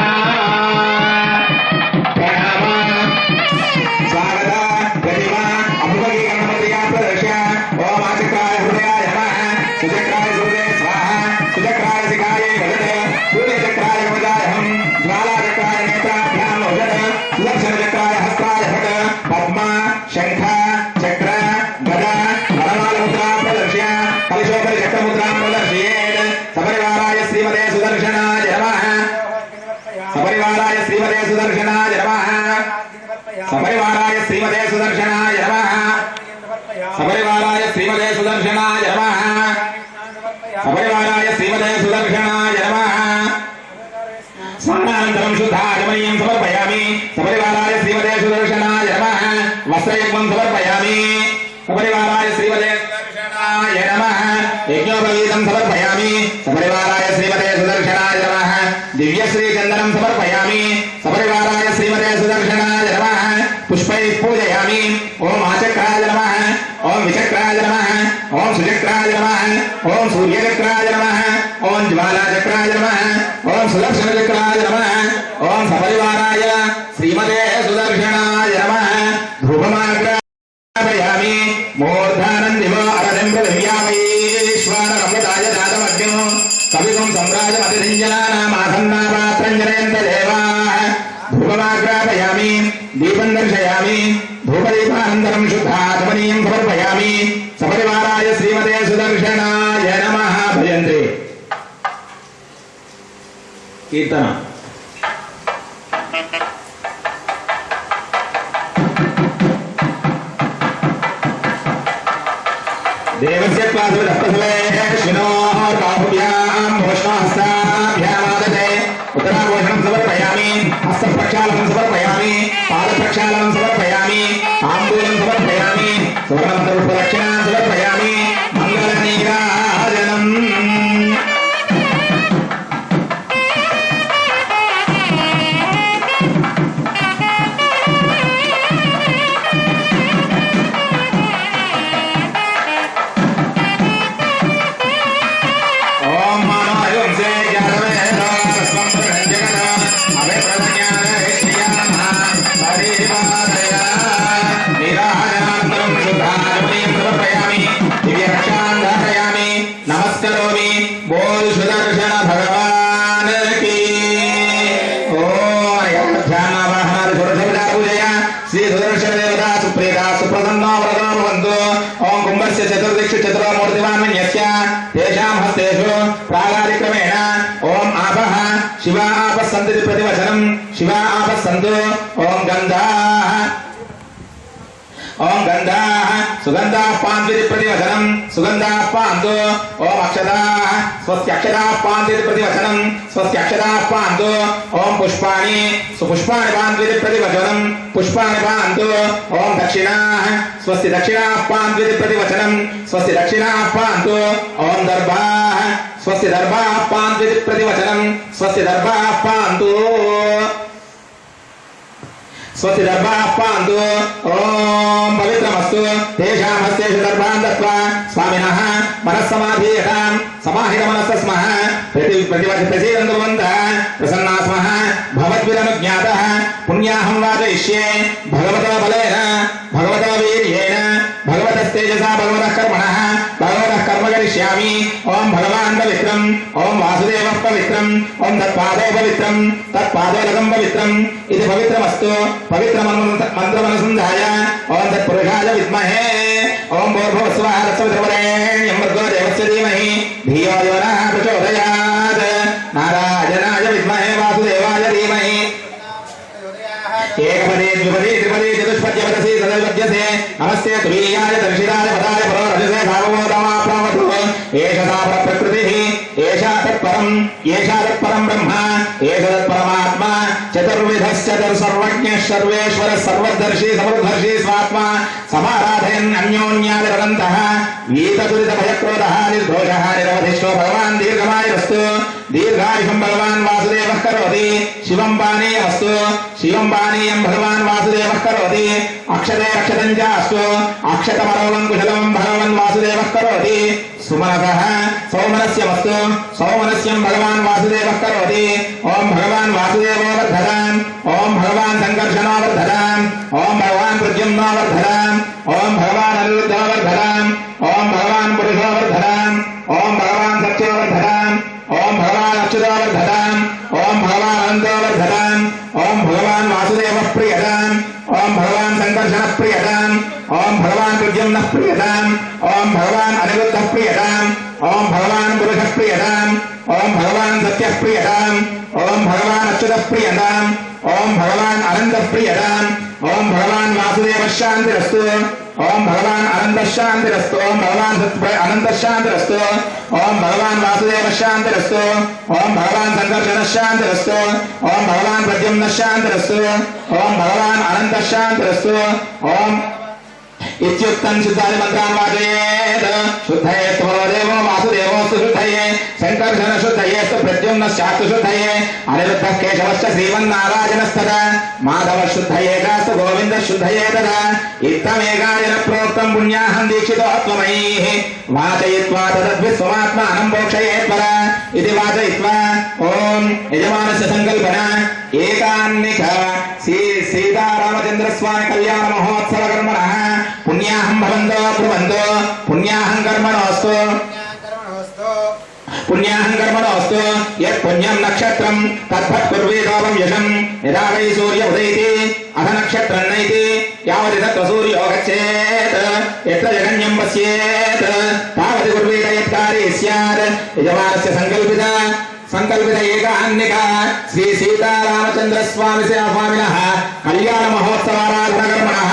శంఖ చక్ర గద వరమాల ముద్రా ప్రదర్శ్య కలశోపరి చక్రముద్రా ప్రదర్శయేత్ సపరివారాయ శ్రీమతే సుదర్శనాయ నమః సపరివారాయ శ్రీమతే సుదర్శనాయ నమః సపరివారాయ శ్రీమతే సుదర్శనాయ నమః సపరివారాయ శ్రీమతే సుదర్శనాయ నమః సపరివారాయ శ్రీమతే సుదర్శనాయ నమః స్నానానంతరం శుద్ధాచమనీయం సమర్పయామి సపరివారాయ శ్రీమతే సుదర్శనాయ నమః వస్త్రయుగ్మం సమర్పయామి సపరివారాయ శ్రీమతే సుదర్శనాయ నమః యజ్ఞోపవీతం సమర్పయామి సపరివారాయ శ్రీమతే సుదర్శనాయ నమః దివ్యశ్రీచందనం సమర్పయామి సపరివారాయ శ్రీమతే సుదర్శనాయ నమః పుష్పై పూజయామి ఓం ఆచక్రాయ నమః ఓం విచక్రాయ నమః ఓం సుచక్రాయ నమః ఓం సూర్యచక్రాయ నమః ఓం జ్వాలాచక్రాయ నమః ఓం సుదర్శనచక్రాయ నమః ఓం సపరివారాయ శ్రీమతే సుదర్శనాయ నమః ధూపమాగ్రహయామి మూర్ధానం దివో అరదిం ప్రదివ్యామీశ్వరమృతాయ జాతమగ్నో కవిగం సమ్రాజమతిథింజనానామాసన్నాపాత్రం జనయంత దేవాః ధూపమాగ్రహయామి దీపం దర్శయామి ధూపదీపానంతరం శుద్ధాచమనీయం సమర్పయామి సపరివారాయ శ్రీమతే సుదర్శనాయ నమః భజంతే కీర్తన దేవస్య క్లాసులస్తలేష్వినోః బాహుభ్యాం భూష్ణహస్తాభ్యామాదతే ఉత్తరాభూషణం సమర్పయామి హస్తప్రక్షాళనం సమర్పయామి పాదప్రక్షాళనం సమర్పయామి తాంబూలం సమర్పయామి సువర్ణమంత్రపుష్పదక్షిణాం సమర్పయామి మంగళనీరాజనం नमस्करोमि बोल सुदर्शन भगवान की ओम ध्यान वाहन सुरसविता पूजया श्री सुदर्शन देवता सुप्रीता सुप्रसन्नो वरदो भवन्तु ओम कुंभस्य चतुर्दिक्षु चतुर्मूर्तिवान् विन्यस्य तेषां हस्तेषु प्रागादिक्रमेण ओम आपः शिवा आपः सन्ति प्रतिवचनं शिवा आपः सन्तु ओम गन्धाः ओम गंधाः सुगंधाः पान्ति प्रतिवचनं सुगंधाः पान्तु ओम अक्षताः स्वस्य अक्षताः पान्ति प्रतिवचनं स्वस्य अक्षताः पान्तु ओम पुष्पाणि सुपुष्पाणि पान्ति प्रतिवचनं पुष्पाणि पान्तु ओम दक्षिणाः स्वस्य दक्षिणाः पान्ति प्रतिवचनं स्वस्य दक्षिणाः पान्तु ओम दर्भाः स्वस्य दर्भाः पान्ति प्रतिवचनं स्वस्य दर्भाः पान्तु स्वस्ति दर्भाः पान्तु ओम पवित्रमस्तु तेषां हस्तेषु दर्भान् दत्त्वा स्वामिनः मनस्समाधीयतां समाहितमनस्सस्मः प्रतिवचप्रसीदन्तु भवन्तः प्रसन्ना स्मः भवद्भिरनुज्ञातः पुण्याहं वाचयिष्ये भगवतो बलेन भगवतो वीर्येण भगवतस्तेजसा भगवतः कर्मणः भगवतः कर्म करिष्यामि ओम भगवान् पवित्रम् ओम वासुदेवः पवित्रम् ओम तत्पादो पवित्रम् तत्पादोलकं पवित्रम् इति पवित्रमस्तु पवित्रमन्त्रमनुसन्धाय ओम तत्पुरुषाय विद्महे ओम भूर्भुवस्वः तत्सवितुर्वरेण्यं भर्गो देवस्य धीमहि धियो यो नः प्रचोदयात् नारायणाय विद्महे वासुदेवाय धीमहि एकपदे द्विपदे त्रिपदे चतुष्पद्यपदसि सदैवद्यसे नमस्ते तुरीयाय दर्शिताय पदाय परो रजसे भागवोदमा प्रावतु एषा प्रकृतिः एषा तत्परम् एषा तत्परं ब्रह्म एष तत्परमात्मा चतुर्विधश्चतुर्सर्वज्ञः सर्वेश्वरः सर्वदर्शी समृद्धर्षी स्वात्मा समाराधयन् अन्योन्यादिरन्तः वीतदुरितभयक्रोधः निर्दोषः निरवधिष्ठो भगवान् दीर्घमायुरस्तु दीर्घायुषं भगवान् वासुदेवः करोति शिवं पानीयमस्तु शिवं पानीयं भगवान् वासुदेवः करोति अक्षते रक्षतं चास्तु अक्षतमरोगं कुशलं भगवान् वासुदेवः करोति सुमनसः सौमनस्यमस्तु सौमनस्यं भगवान् वासुदेवः करोति ओम भगवान् वासुदेवो वर्धताम् ओम भगवान् संकर्षणो वर्धताम् ओम भगवान् प्रद्युम्नो वर्धताम् ओम भगवान् अनिरुद्धो वर्धताम् ओम भगवान् पुरुषो वर्धताम् ओम भगवान् सत्यो वर्धताम् ओम भगवान् अच्युतो वर्धताम् ओम भगवान् अनन्तो वर्धताम् ओम भगवान् वासुदेवः प्रियताम् ओम भगवान् संकर्षणः प्रियताम् ओम भगवान प्रद्युम्नः प्रियताम् ओम भगवान अनिरुद्धः प्रियताम् ओम भगवान पुरुषः प्रियताम् ओम भगवान सत्यः प्रियताम् ओम भगवान अच्युतः प्रियताम् ओम भगवान अनन्तः प्रियताम् ओम भगवान वासुदेवः शान्तिरस्तु ओम भगवान अनन्तः शान्तिरस्तु ओम भगवान अनन्तः शान्तिरस्तु ओम भगवान वासुदेवः शान्तिरस्तु ओम भगवान संकर्षणः शान्तिरस्तु ओम भगवान प्रद्युम्नः शान्तिरस्तु ओम भगवान अनन्तः शान्तिरस्तु ओम इत्युक्तं शुद्धादि मंत्रान् वाचयेत् शुद्धये देवो वासुदेवोऽस्तु शुद्धये संकर्षण शुद्धयेस्तु प्रद्युम्नश्चास्तु शुद्धये अनिरुद्धः केशवश्च श्रीमन्नारायणस्तथा माधवः शुद्धये चास्तु गोविन्दः शुद्धये तथा इत्थमेकायन प्रोक्तं पुण्याहं दीक्षितो त्वमयैः वाचयित्वा तदद्विस्वमात्मानं मोक्षयेत् परा इति वाचयित्वा ॐ यजमानस्य संकल्पना एकान्निका श्री सीतारामचंद्र स्वामी कल्याण महोत्सव कर्मणः पुण्याहं भवन्तो ब्रुवन्तो पुण्याहं कर्मणोऽस्तु पुण्याहं कर्मणोऽस्तु यत् पुण्यं नक्षत्रं तद्भत् कुर्वेदोपं यशं यदा वै सूर्य उदयति अथ नक्षत्रं नैति यावत् तत्र सूर्यो गच्छेत् यत्र जगन्यं पश्येत् तावत् कुर्वेद यत्कार्ये स्यात् यजमानस्य संकल्पित एकान्निका श्री सीतारामचंद्र स्वामी स्वामिनः कल्याण महोत्सवाराधन कर्मणः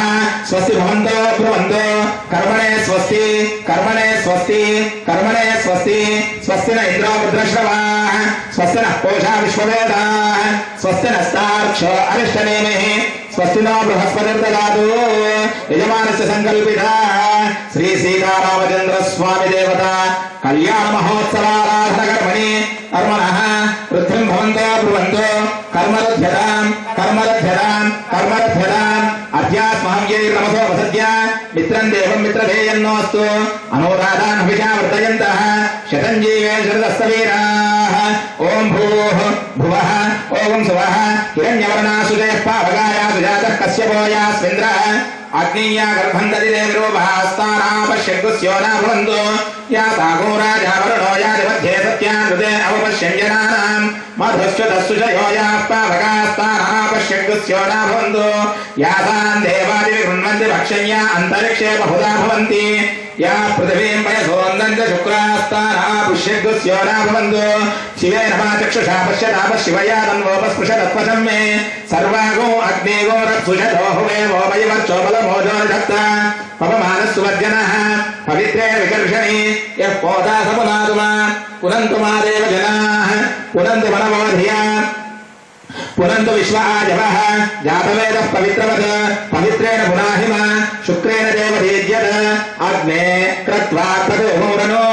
स्वस्ति भवन्तो ब्रुवन्तो कर्मणे स्वस्ति कर्मणे स्वस्ति कर्मणे स्वस्ति स्वस्ति न इंद्रो रुद्रश्रवाः स्वस्ति नः पूषा विश्ववेदाः स्वस्ति नस्तार्क्ष्यो अरिष्टनेमिः स्वस्ति नो बृहस्पतिर्ददातु यजमानस्य संकल्पिता श्री सीतारामचंद्र स्वामी देवता कल्याण महोत्सवाराधन कर्मणि कर्मणः वृद्धिं भवन्तो ब्रुवन्तो कर्मरध्यताम् कर्मरध्यताम् कर्मरध्यताम् अध्यात्महं ये नमसो वसद्य मित्रं देवं मित्रधेयन्नोऽस्तु अनुराधान् हविषा वर्धयन्तः शतं जीवे शरदस्तवीराः ॐ भूः भुवः ॐ सुवः हिरण्यवर्णासुजयः पावकाया सुजातः कश्यपो यास्मिन्द्रः अग्निया गर्भं ददिदेवरूपहस्तानापश्यद्गुस्यो न भवन्तु या तागो राजा वरुणो यादिमध्ये सत्यानुदे अवपश्यञ्जनानां मधुश्चतस्तुषयो याः पावकास्तानापश्यद्गुस्यो न भवन्तु यासान् देवादिविगृह्णन्ति भक्षय्या अन्तरिक्षे बहुधा भवन्ति या पृथिवीं पयसोन्दन्ति शुक्रास्तानापश्यद्गुस्यो न भवन्तु शिवे नमः चक्षुषा पश्यताप शिवया तन्वोपस्पृशदत्वशं मे सर्वागो अग्निगो रत्सुषतो हुवे वो वैवर्चो बलमोजोर्धत्ता पवमानस्सुवर्जनः पवित्रेण विकर्षणि यः पोता सपुनातुमा पुनन्तु मादेव जनाः पुनन्तु मनवोधिया पुनन्तु विश्व आजवः जातवेदः पवित्रवत् पवित्रेण पुनाहिमा शुक्रेण देवधीज्यत अग्ने कृत्वा तदोहोरनो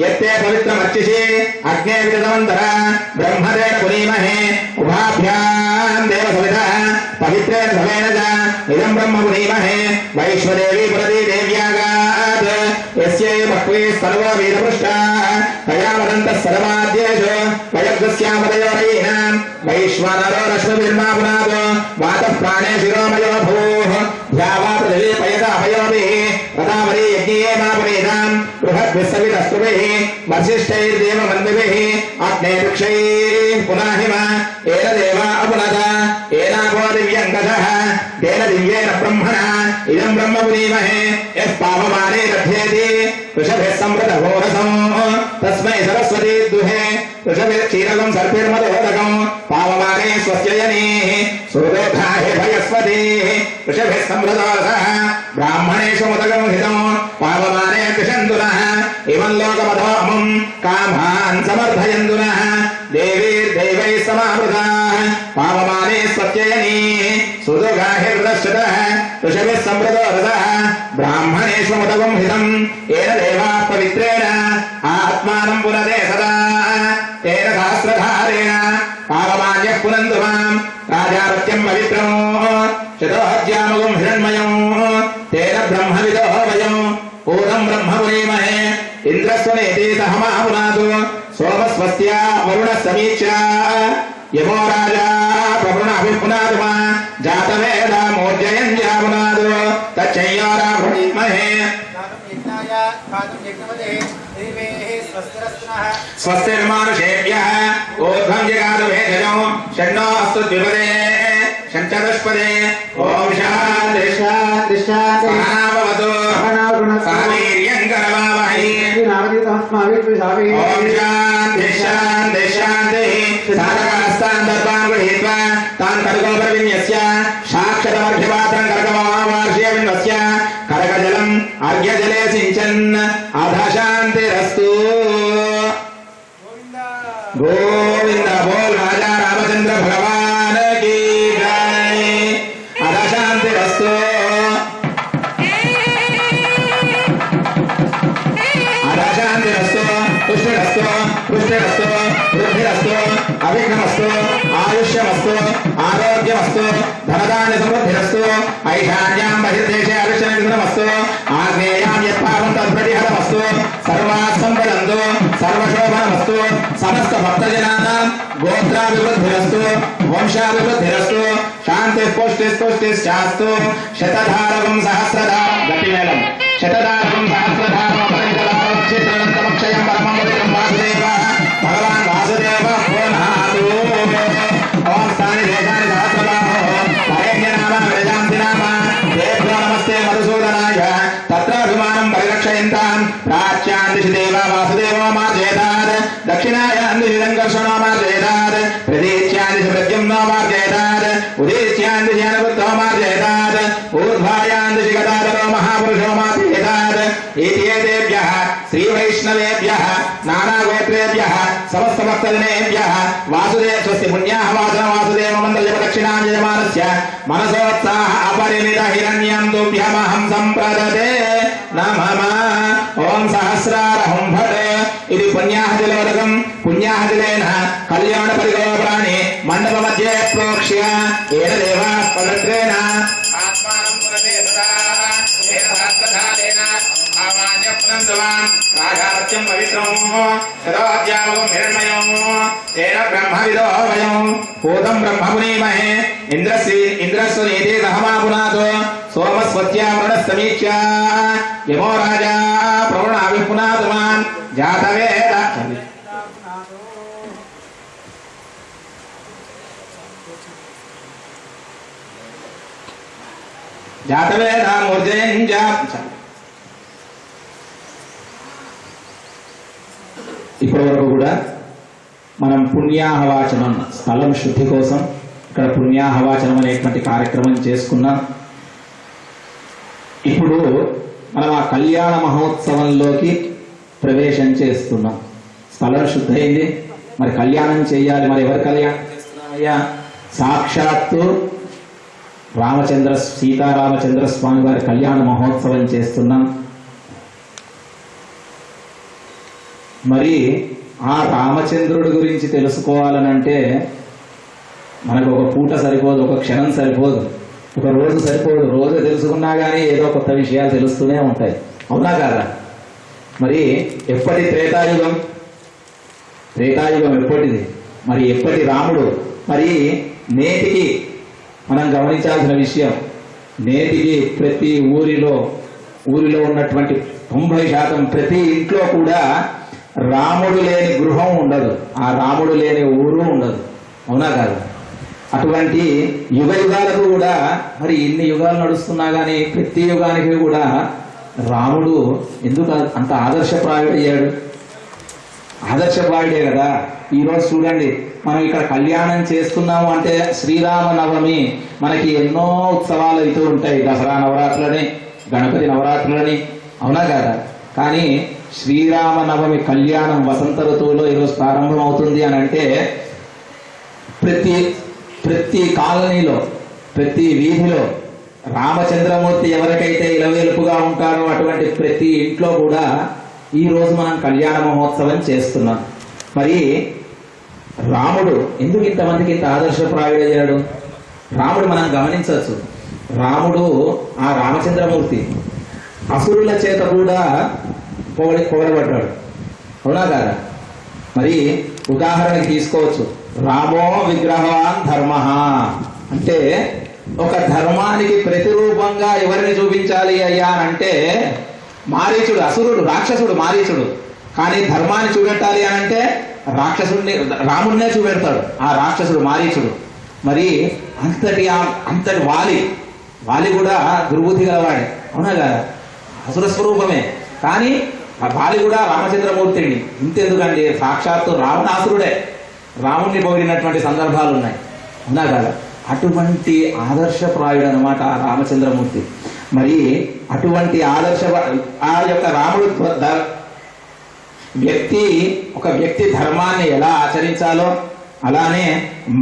यत्ते पवित्रमर्चिषि अग्ने विदतमन्तर ब्रह्मदेन पुनीमहे उभाभ्यां देवसवितः पवित्रेण सवेन च इदं ब्रह्म पुनीमहे वैश्वदेवी पुरती देव्यागात् यस्यै बह्वी सर्वो वीरपृष्टाः तया वदन्तः सर्वाद्येषु वयग्स्यामदयोरयीनां वैश्वानरो रश्मिर्मा पुनादो वातः प्राणे शिरोमयो भूः ध्यावा पृथिवी पयसा अभयोभिः रतावरी यज्ञे मा पुनीतां बृहद्भिस्सवितस्तुभिः वसिष्ठैर्देवमन्दिभिः अग्ने वृक्षैः पुनाहिमा एन देवा अपुनत एनाभो दिव्यङ्गतः तेन दिव्येन ब्रह्मणा इदं ब्रह्म पुनीमहे यः पावमाने दध्येति वृषभिः संवृतघोरसं तस्मै सरस्वती दुहे वृषभिः क्षीरकं सर्पिर्मदोदकं पावमाने स्वस्य यनेः सुहृदोधाहे भयस्पतिः वृषभिः संवृतोरसः ब्राह्मणेषु मुदकं हितं पावमाने कृशन्तुनः इमं लोकमधो अमुं कामान् समर्थयन्तुनः देवीर्दैवैः समावृताः पावमाने स्वस्य यनेः सुहृदोगाहिर्दश्रुतः वृषभिः संवृतोरसः ब्राह्मणेषु मुदकं हितं येन देवाः पवित्रेण आत्मानं पुनते सदा तेन सहस्रधारेण पावमान्यः पुनन्तु मां राजारत्यं पवित्रं शतोऽहज्यामगुं हिरण्मयं तेन ब्रह्मविदो वयं पूर्णं ब्रह्म पुनीमहे इन्द्रस्वनेति सहमा पुनातु सोमस्वस्त्या वरुणस्समीक्षा यमो राजा प्रवृणाभिपुनातु मा जातवेदा मोर्जयञ्जा पुनातु तच्चय्यारा पुनीमहे स्वस्तिर्मानुषेभ्यः ऊर्ध्वं जगातु भेषजो षण्णो अस्तु द्विपदे षण्चतुष्पदे ॐ शान्ति शान्ति शान्ति भवतु परमात्मा विद्विषावे ओम शांति शांति शांति साधकास्तान् दर्पान् गृहीत्वा तान् कर्गोपर विन्यस्य साक्षादमर्घ्यपात्रं कर्गमहावार्ष्य विन्वस्य कर्गजलम् अर्घ्यजले सिञ्चन् अध शान्तिरस्तु गोविंद बोल राजा रामचंद्र भगवान की जय अध शान्तिरस्तु अध शान्तिरस्तु पुष्टिरस्तु पुष्टिरस्तु वृद्धिरस्तु अविघ्नमस्तु आयुष्यमस्तु आरोग्यमस्तु धनधान्य समृद्धिरस्तु ऐशान्यां बहिर्देशे अविष्यमस्तु आग्नेयां यत्पापं तत्प्रतिहतमस्तु सर्वाः सम्पदन्तु सर्वशोभनमस्तु समस्त भक्तजनानां गोत्राभिवृद्धिरस्तु वंशाभिवृद्धिरस्तु शान्तिः पुष्टिश्चास्तु शतधारकं सहस्रधारं गतिमेलं शतधारकं सहस्रधारं चित्रनन्तमक्षयं परमं पवित्रं वासुदेवः भगवान् वासुदेवः पुनःतु ओम स्थानि देशानि सहस्रबाहो हरेण्यनाम वेदान्ति नाम तेभ्यो नमस्ते मधुसूदनाय तत्राभिमानं परिरक्षयन्तां प्राच्यां दिशि देवा वासुदेवो मार्जयेतात् दक्षिणायां दिशि सङ्कर्षणो मार्जयेतात् प्रतीच्यां दिशि प्रद्युम्नो मार्जयेतात् उदीच्यां दिशि अनिरुद्धो मार्जयेतात् ऊर्ध्वायां दिशि गदाधरो महापुरुषो मार्जयेतात् इति एतेभ्यः श्रीवैष्णवेभ्यः नानागोत्रेभ्यः समस्तभक्तजनेभ्यः वासुदेव स्वस्ति पुण्याः वाचन वासुदेव मन्त्रजपदक्षिणां यजमानस्य मनसोत्साह अपरिमित हिरण्यं तुभ्यमहं सम्प्रदते नमः ओम सहस्रारहं भट इति पुण्याः जलोदकं पुण्याः जलेन कल्याण परिगोप्राणि मंडप मध्ये प्रोक्ष्य येन देवाः पवित्रेण आत्मानं पुरते सदा येन सहस्रधारेण आवान्य पुनन्दवान् राधावत्यं पवित्रं सदाध्यावं हिरण्मयं तेन ब्रह्मविदो वयं भूतं ब्रह्ममुनीमहे इंद्रस्वनीति सहमा पुनातो सोमस्वत्या वरुणस्तमीक्ष्य यमो राजा प्रवृणाभिपुनातमान् जातवेद जातवेदामूर्जयञ्च ఇప్పటి వరకు కూడా మనం పుణ్యాహవాచనం స్థలం శుద్ధి కోసం ఇక్కడ పుణ్యాహవాచనం అనేటువంటి కార్యక్రమం చేసుకున్నాం. ఇప్పుడు మనం ఆ కళ్యాణ మహోత్సవంలోకి ప్రవేశం చేస్తున్నాం. స్థలం శుద్ధి అయింది, మరి కళ్యాణం చేయాలి. మరి ఎవరు కళ్యాణం చేస్తున్నామయ్యా? సాక్షాత్తు సీతారామచంద్ర స్వామి వారి కళ్యాణ మహోత్సవం చేస్తున్నాం. మరి ఆ రామచంద్రుడి గురించి తెలుసుకోవాలనంటే మనకు ఒక పూట సరిపోదు, ఒక క్షణం సరిపోదు, ఒక రోజు సరిపోదు. రోజు తెలుసుకున్నా కానీ ఏదో కొత్త విషయాలు తెలుస్తూనే ఉంటాయి, అవునా కాదా? మరి ఎప్పటి త్రేతాయుగం ఎప్పటిది? మరి ఎప్పటి రాముడు? మరి నేటికి మనం గమనించాల్సిన విషయం, నేటికి ప్రతి ఊరిలో ఉన్నటువంటి 90% ప్రతి ఇంట్లో కూడా రాముడు లేని గృహం ఉండదు, ఆ రాముడు లేని ఊరు ఉండదు, అవునా కాదు? అటువంటి యుగాలకు కూడా మరి ఇన్ని యుగాలు నడుస్తున్నా కానీ ప్రతి యుగానికి కూడా రాముడు ఎందుకు అంత ఆదర్శప్రాయుడయ్యాడు? ఆదర్శప్రాయుడే కదా. ఈరోజు చూడండి, మనం ఇక్కడ కళ్యాణం చేస్తున్నాము అంటే శ్రీరామనవమి మనకి ఎన్నో ఉత్సవాలు అయితే ఉంటాయి, దసరా నవరాత్రులని, గణపతి నవరాత్రులని, అవునా కదా? కానీ శ్రీరామనవమి కళ్యాణం వసంత ఋతువులో ఈరోజు ప్రారంభం అవుతుంది అని అంటే ప్రతి కాలనీలో, ప్రతి వీధిలో రామచంద్రమూర్తి ఎవరికైతే ఇలవేలుపుగా ఉంటారో అటువంటి ప్రతి ఇంట్లో కూడా ఈ రోజు మనం కళ్యాణ మహోత్సవం చేస్తున్నాం. మరి రాముడు ఎందుకు ఇంతమందికి ఇంత ఆదర్శప్రాయుడయ్యాడు? రాముడు మనం గమనించవచ్చు, రాముడు ఆ రామచంద్రమూర్తి అసురుల చేత కూడా పొగడబడ్డాడు, అవునా కాదా? మరి ఉదాహరణకి తీసుకోవచ్చు, రామో విగ్రహవాన్ ధర్మ అంటే ఒక ధర్మానికి ప్రతిరూపంగా ఎవరిని చూపించాలి అయ్యా అంటే మారీచుడు, అసురుడు, రాక్షసుడు మారీచుడు. కానీ ధర్మాన్ని చూపెట్టాలి అని అంటే రాముడినే చూపెడతాడు ఆ రాక్షసుడు మారీచుడు. మరి అంతటి వాలి కూడా దుర్బుద్ధి గలవాడే, అవునా కదా? అసుర స్వరూపమే. కానీ వాలి కూడా రామచంద్రమూర్తి అండి. ఇంతెందుకండి, సాక్షాత్తు రావణాసురుడే రాముణ్ణి పొగిడినటువంటి సందర్భాలు ఉన్నాయి, ఉన్నా కదా. అటువంటి ఆదర్శప్రాయుడు అనమాట ఆ రామచంద్రమూర్తి. మరి అటువంటి ఆ యొక్క రాముడు ఒక వ్యక్తి ధర్మాన్ని ఎలా ఆచరించాలో, అలానే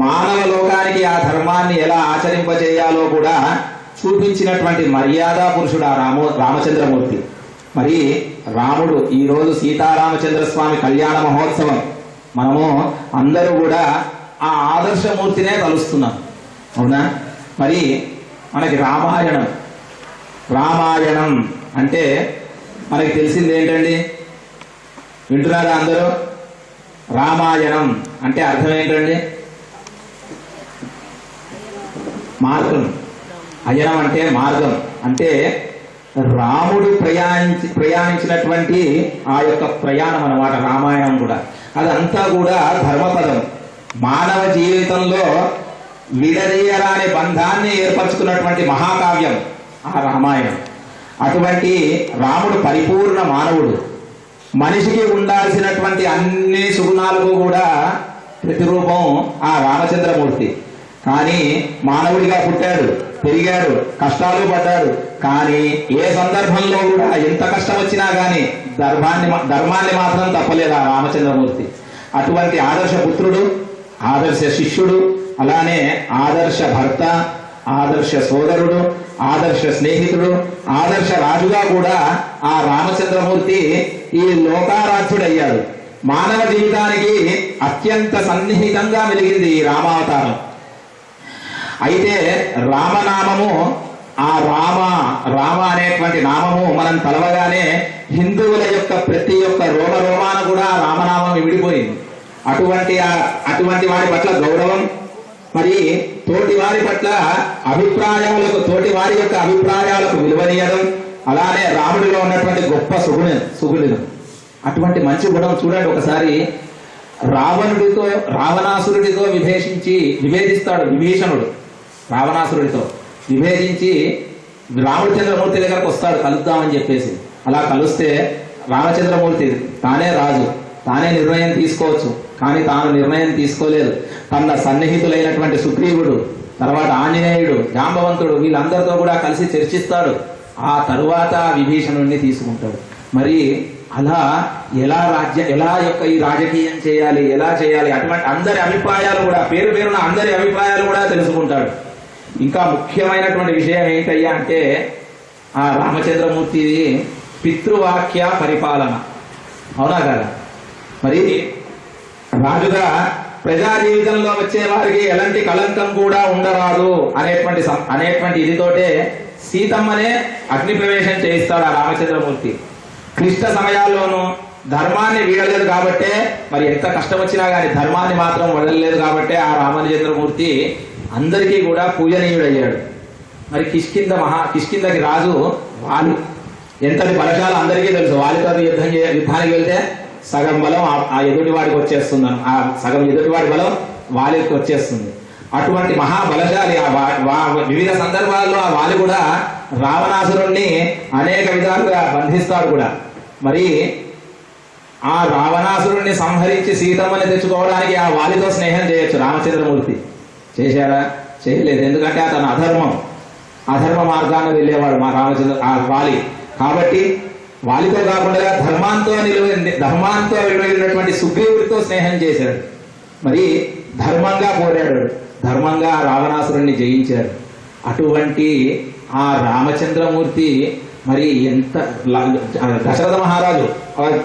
మానవ లోకానికి ఆ ధర్మాన్ని ఎలా ఆచరింపజేయాలో కూడా చూపించినటువంటి మర్యాద పురుషుడు ఆ రామచంద్రమూర్తి. మరి రాముడు ఈరోజు సీతారామచంద్ర స్వామి కళ్యాణ మహోత్సవం, మనము అందరూ కూడా ఆ ఆదర్శమూర్తినే కలుస్తున్నాం, అవునా. మరి మనకి రామాయణం అంటే మనకి తెలిసింది ఏంటండి, వింటున్నారా అందరూ? రామాయణం అంటే అర్థం ఏంటండి? మార్గం. అయనం అంటే మార్గం. అంటే రాముడు ప్రయాణించినటువంటి ఆ యొక్క ప్రయాణం అన్నమాట రామాయణం కూడా. అదంతా కూడా ధర్మపదం. మానవ జీవితంలో విడదీయరాని బంధాన్ని ఏర్పరచుకున్నటువంటి మహాకావ్యం ఆ రామాయణం. అటువంటి రాముడు పరిపూర్ణ మానవుడు. మనిషికి ఉండాల్సినటువంటి అన్ని సుగుణాలకు కూడా ప్రతిరూపం ఆ రామచంద్రమూర్తి. కానీ మానవుడిగా పుట్టాడు, పెరిగాడు, కష్టాలు పడ్డాడు. కానీ ఏ సందర్భంలో కూడా ఎంత కష్టం వచ్చినా కానీ ధర్మాన్ని మాత్రం తప్పలేదు ఆ రామచంద్రమూర్తి. అటువంటి ఆదర్శ పుత్రుడు, ఆదర్శ శిష్యుడు, అలానే ఆదర్శ భర్త, ఆదర్శ సోదరుడు, ఆదర్శ స్నేహితుడు, ఆదర్శ రాజుగా కూడా ఆ రామచంద్రమూర్తి ఈ లోకారాధ్యుడయ్యాడు. మానవ జీవితానికి అత్యంత సన్నిహితంగా మెలిగింది ఈ రామావతారం. అయితే రామనామము, ఆ రామ అనేటువంటి నామము మనం తలవగానే హిందువుల యొక్క ప్రతి ఒక్క రోమాన కూడా రామనామం విడిపోయింది. అటువంటి వారి పట్ల గౌరవం, మరి తోటి వారి పట్ల తోటి వారి యొక్క అభిప్రాయాలకు విలువనీయడం, అలానే రాముడిలో ఉన్నటువంటి గొప్ప సుగుణం. అటువంటి మంచి గుణం చూడండి. ఒకసారి రావణాసురుడితో విభేదిస్తాడు విభీషణుడు. రావణాసురుడితో విభేదించి రామచంద్రమూర్తి దగ్గరకు వస్తాడు కలుద్దామని చెప్పేసి. అలా కలిస్తే రామచంద్రమూర్తి తానే రాజు, తానే నిర్ణయం తీసుకోవచ్చు. కానీ తాను నిర్ణయం తీసుకోలేదు. తన సన్నిహితులైనటువంటి సుగ్రీవుడు, తర్వాత ఆంజనేయుడు, జాంబవంతుడు, వీళ్ళందరితో కూడా కలిసి చర్చిస్తాడు. ఆ తరువాత విభీషణుడిని తీసుకుంటాడు. మరి అలా ఎలా ఈ రాజకీయం చేయాలి, ఎలా చేయాలి, అటువంటి అందరి అభిప్రాయాలు కూడా పేరున అందరి అభిప్రాయాలు కూడా తెలుసుకుంటాడు. ఇంకా ముఖ్యమైనటువంటి విషయం ఏంటయ్యా అంటే ఆ రామచంద్రమూర్తి పితృవాక్య పరిపాలన, అవునా కదా. మరి రాజుగా ప్రజా జీవితంలో వచ్చే వారికి ఎలాంటి కళంకం కూడా ఉండరాదు అనేటువంటి ఇదితోటే సీతమ్మనే అగ్ని ప్రవేశం చేయిస్తాడు ఆ రామచంద్రమూర్తి. క్లిష్ట సమయాల్లోనూ ధర్మాన్ని వీడలేదు కాబట్టే, మరి ఎంత కష్టం వచ్చినా కానీ ధర్మాన్ని మాత్రం వదలలేదు కాబట్టే ఆ రామచంద్రమూర్తి అందరికీ కూడా పూజనీయుడయ్యాడు. మరి కిష్కిందకి రాజు వాలి. ఎంతటి బలశాలు అందరికీ తెలుసు. వాలితో యుద్ధానికి వెళ్తే సగం బలం ఆ ఎదుటివాడికి వచ్చేస్తుందని, ఆ సగం ఎదుటివాడి బలం వాలికి వచ్చేస్తుంది. అటువంటి మహాబలశాలి వివిధ సందర్భాల్లో ఆ వాలి కూడా రావణాసురుణ్ణి అనేక విధాలుగా బంధిస్తాడు కూడా. మరి ఆ రావణాసురుణ్ణి సంహరించి సీతమ్మని తెచ్చుకోవడానికి ఆ వాలితో స్నేహం చేయొచ్చు రామచంద్రమూర్తి. చేశారా? చేయలేదు. ఎందుకంటే అతను అధర్మ మార్గాన్ని వెళ్ళేవాడు ఆ వాలి. కాబట్టి వాలితో కాకుండా ధర్మాంతో విలువైనటువంటి సుగ్రీవుడితో స్నేహం చేశాడు. మరి ధర్మంగా పోరాడు, ధర్మంగా రావణాసురుణ్ణి జయించాడు. అటువంటి ఆ రామచంద్రమూర్తి మరి ఎంత దశరథ మహారాజు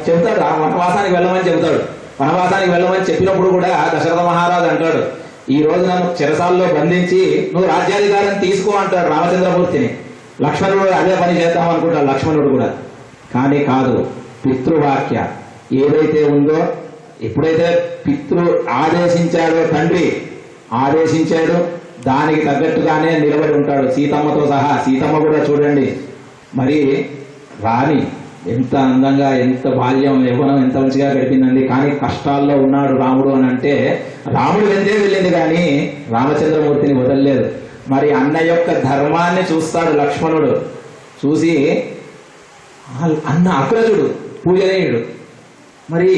చెబుతాడు వనవాసానికి వెళ్ళమని చెబుతాడు. వనవాసానికి వెళ్ళమని చెప్పినప్పుడు కూడా దశరథ మహారాజు అంటాడు, ఈ రోజు నన్ను చెరసాల్లో బంధించి నువ్వు రాజ్యాధికారం తీసుకో అంటాడు రామచంద్రమూర్తిని. లక్ష్మణుడు అదే పని చేద్దాం అనుకుంటాడు లక్ష్మణుడు కూడా. కానీ కాదు, పితృవాక్య ఏదైతే ఉందో, ఎప్పుడైతే ఆదేశించాడో, తండ్రి ఆదేశించాడో దానికి తగ్గట్టుగానే నిలబడి ఉంటాడు సీతమ్మతో సహా. సీతమ్మ కూడా చూడండి, మరి రాణి ఎంత అందంగా, ఎంత బాల్యం యవ్వనం ఎంత మంచిగా గడిపిందండి. కానీ కష్టాల్లో ఉన్నాడు రాముడు అని అంటే రాముడు వెంటే వెళ్ళింది కానీ రామచంద్రమూర్తిని వదలలేదు. మరి అన్న యొక్క ధర్మాన్ని చూస్తాడు లక్ష్మణుడు. చూసి అన్న అగ్రజుడు పూజనీయుడు. మరి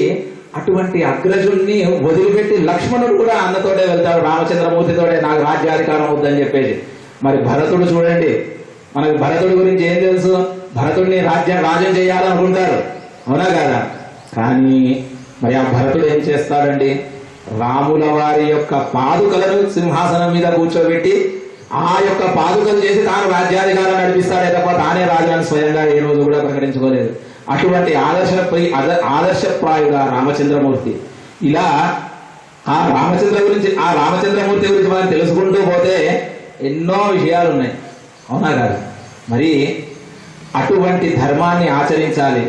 అటువంటి అగ్రజుణ్ణి వదిలిపెట్టి లక్ష్మణుడు కూడా అన్నతోటే వెళ్తాడు, రామచంద్రమూర్తితోటే నాకు రాజ్యాధికారం వద్దని చెప్పేసి. మరి భరతుడు చూడండి, మనకు భరతుడి గురించి ఏం తెలుసు? భరతుడిని రాజ్యం చేయాలనుకుంటారు, అవునా కదా? కానీ మరి ఆ భరతుడు ఏం చేస్తాడండి? రాముల వారి యొక్క పాదుకలను సింహాసనం మీద కూర్చోబెట్టి ఆ యొక్క పాదుకలు చేసి తాను రాజ్యాధికారం నడిపిస్తాడే తప్ప తానే రాజాన్ని స్వయంగా ఏ రోజు కూడా ప్రకటించుకోలేదు. అటువంటి ఆదర్శప్రాయుగా రామచంద్రమూర్తి. ఇలా ఆ రామచంద్రమూర్తి గురించి మనం తెలుసుకుంటూ పోతే ఎన్నో విషయాలు ఉన్నాయి, అవునా కాదు? మరి అటువంటి ధర్మాన్ని ఆచరించాలి.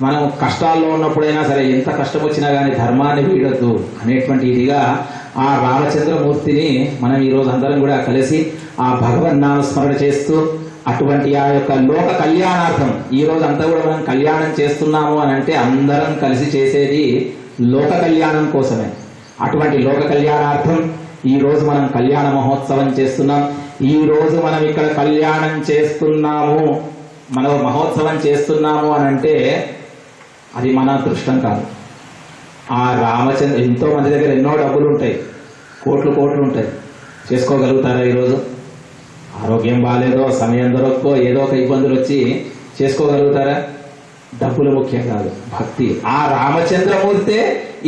మనం కష్టాల్లో ఉన్నప్పుడైనా సరే, ఎంత కష్టం వచ్చినా కానీ ధర్మాన్ని వీడొద్దు అనేటువంటి ఇదిగా ఆ రామచంద్రమూర్తిని మనం ఈరోజు అందరం కూడా కలిసి ఆ భగవన్నామ స్మరణ చేస్తూ అటువంటి ఆ యొక్క లోక కళ్యాణార్థం ఈ రోజు అంతా కూడా మనం కళ్యాణం చేస్తున్నాము అని అంటే అందరం కలిసి చేసేది లోక కళ్యాణం కోసమే. అటువంటి లోక కళ్యాణార్థం ఈ రోజు మనం కళ్యాణ మహోత్సవం చేస్తున్నాం. ఈ రోజు మనం ఇక్కడ కళ్యాణం చేస్తున్నాము, మనం మహోత్సవం చేస్తున్నాము అని అంటే అది మన అదృష్టం కాదు. ఆ రామచంద్ర ఎంతో మంది దగ్గర ఎన్నో డబ్బులు ఉంటాయి, కోట్లు ఉంటాయి. చేసుకోగలుగుతారా ఈరోజు? ఆరోగ్యం బాగాలేదో, సమయం దొరక్కో, ఏదో ఒక ఇబ్బందులు వచ్చి చేసుకోగలుగుతారా? డబ్బులు ముఖ్యం కాదు, భక్తి. ఆ రామచంద్రమూర్తే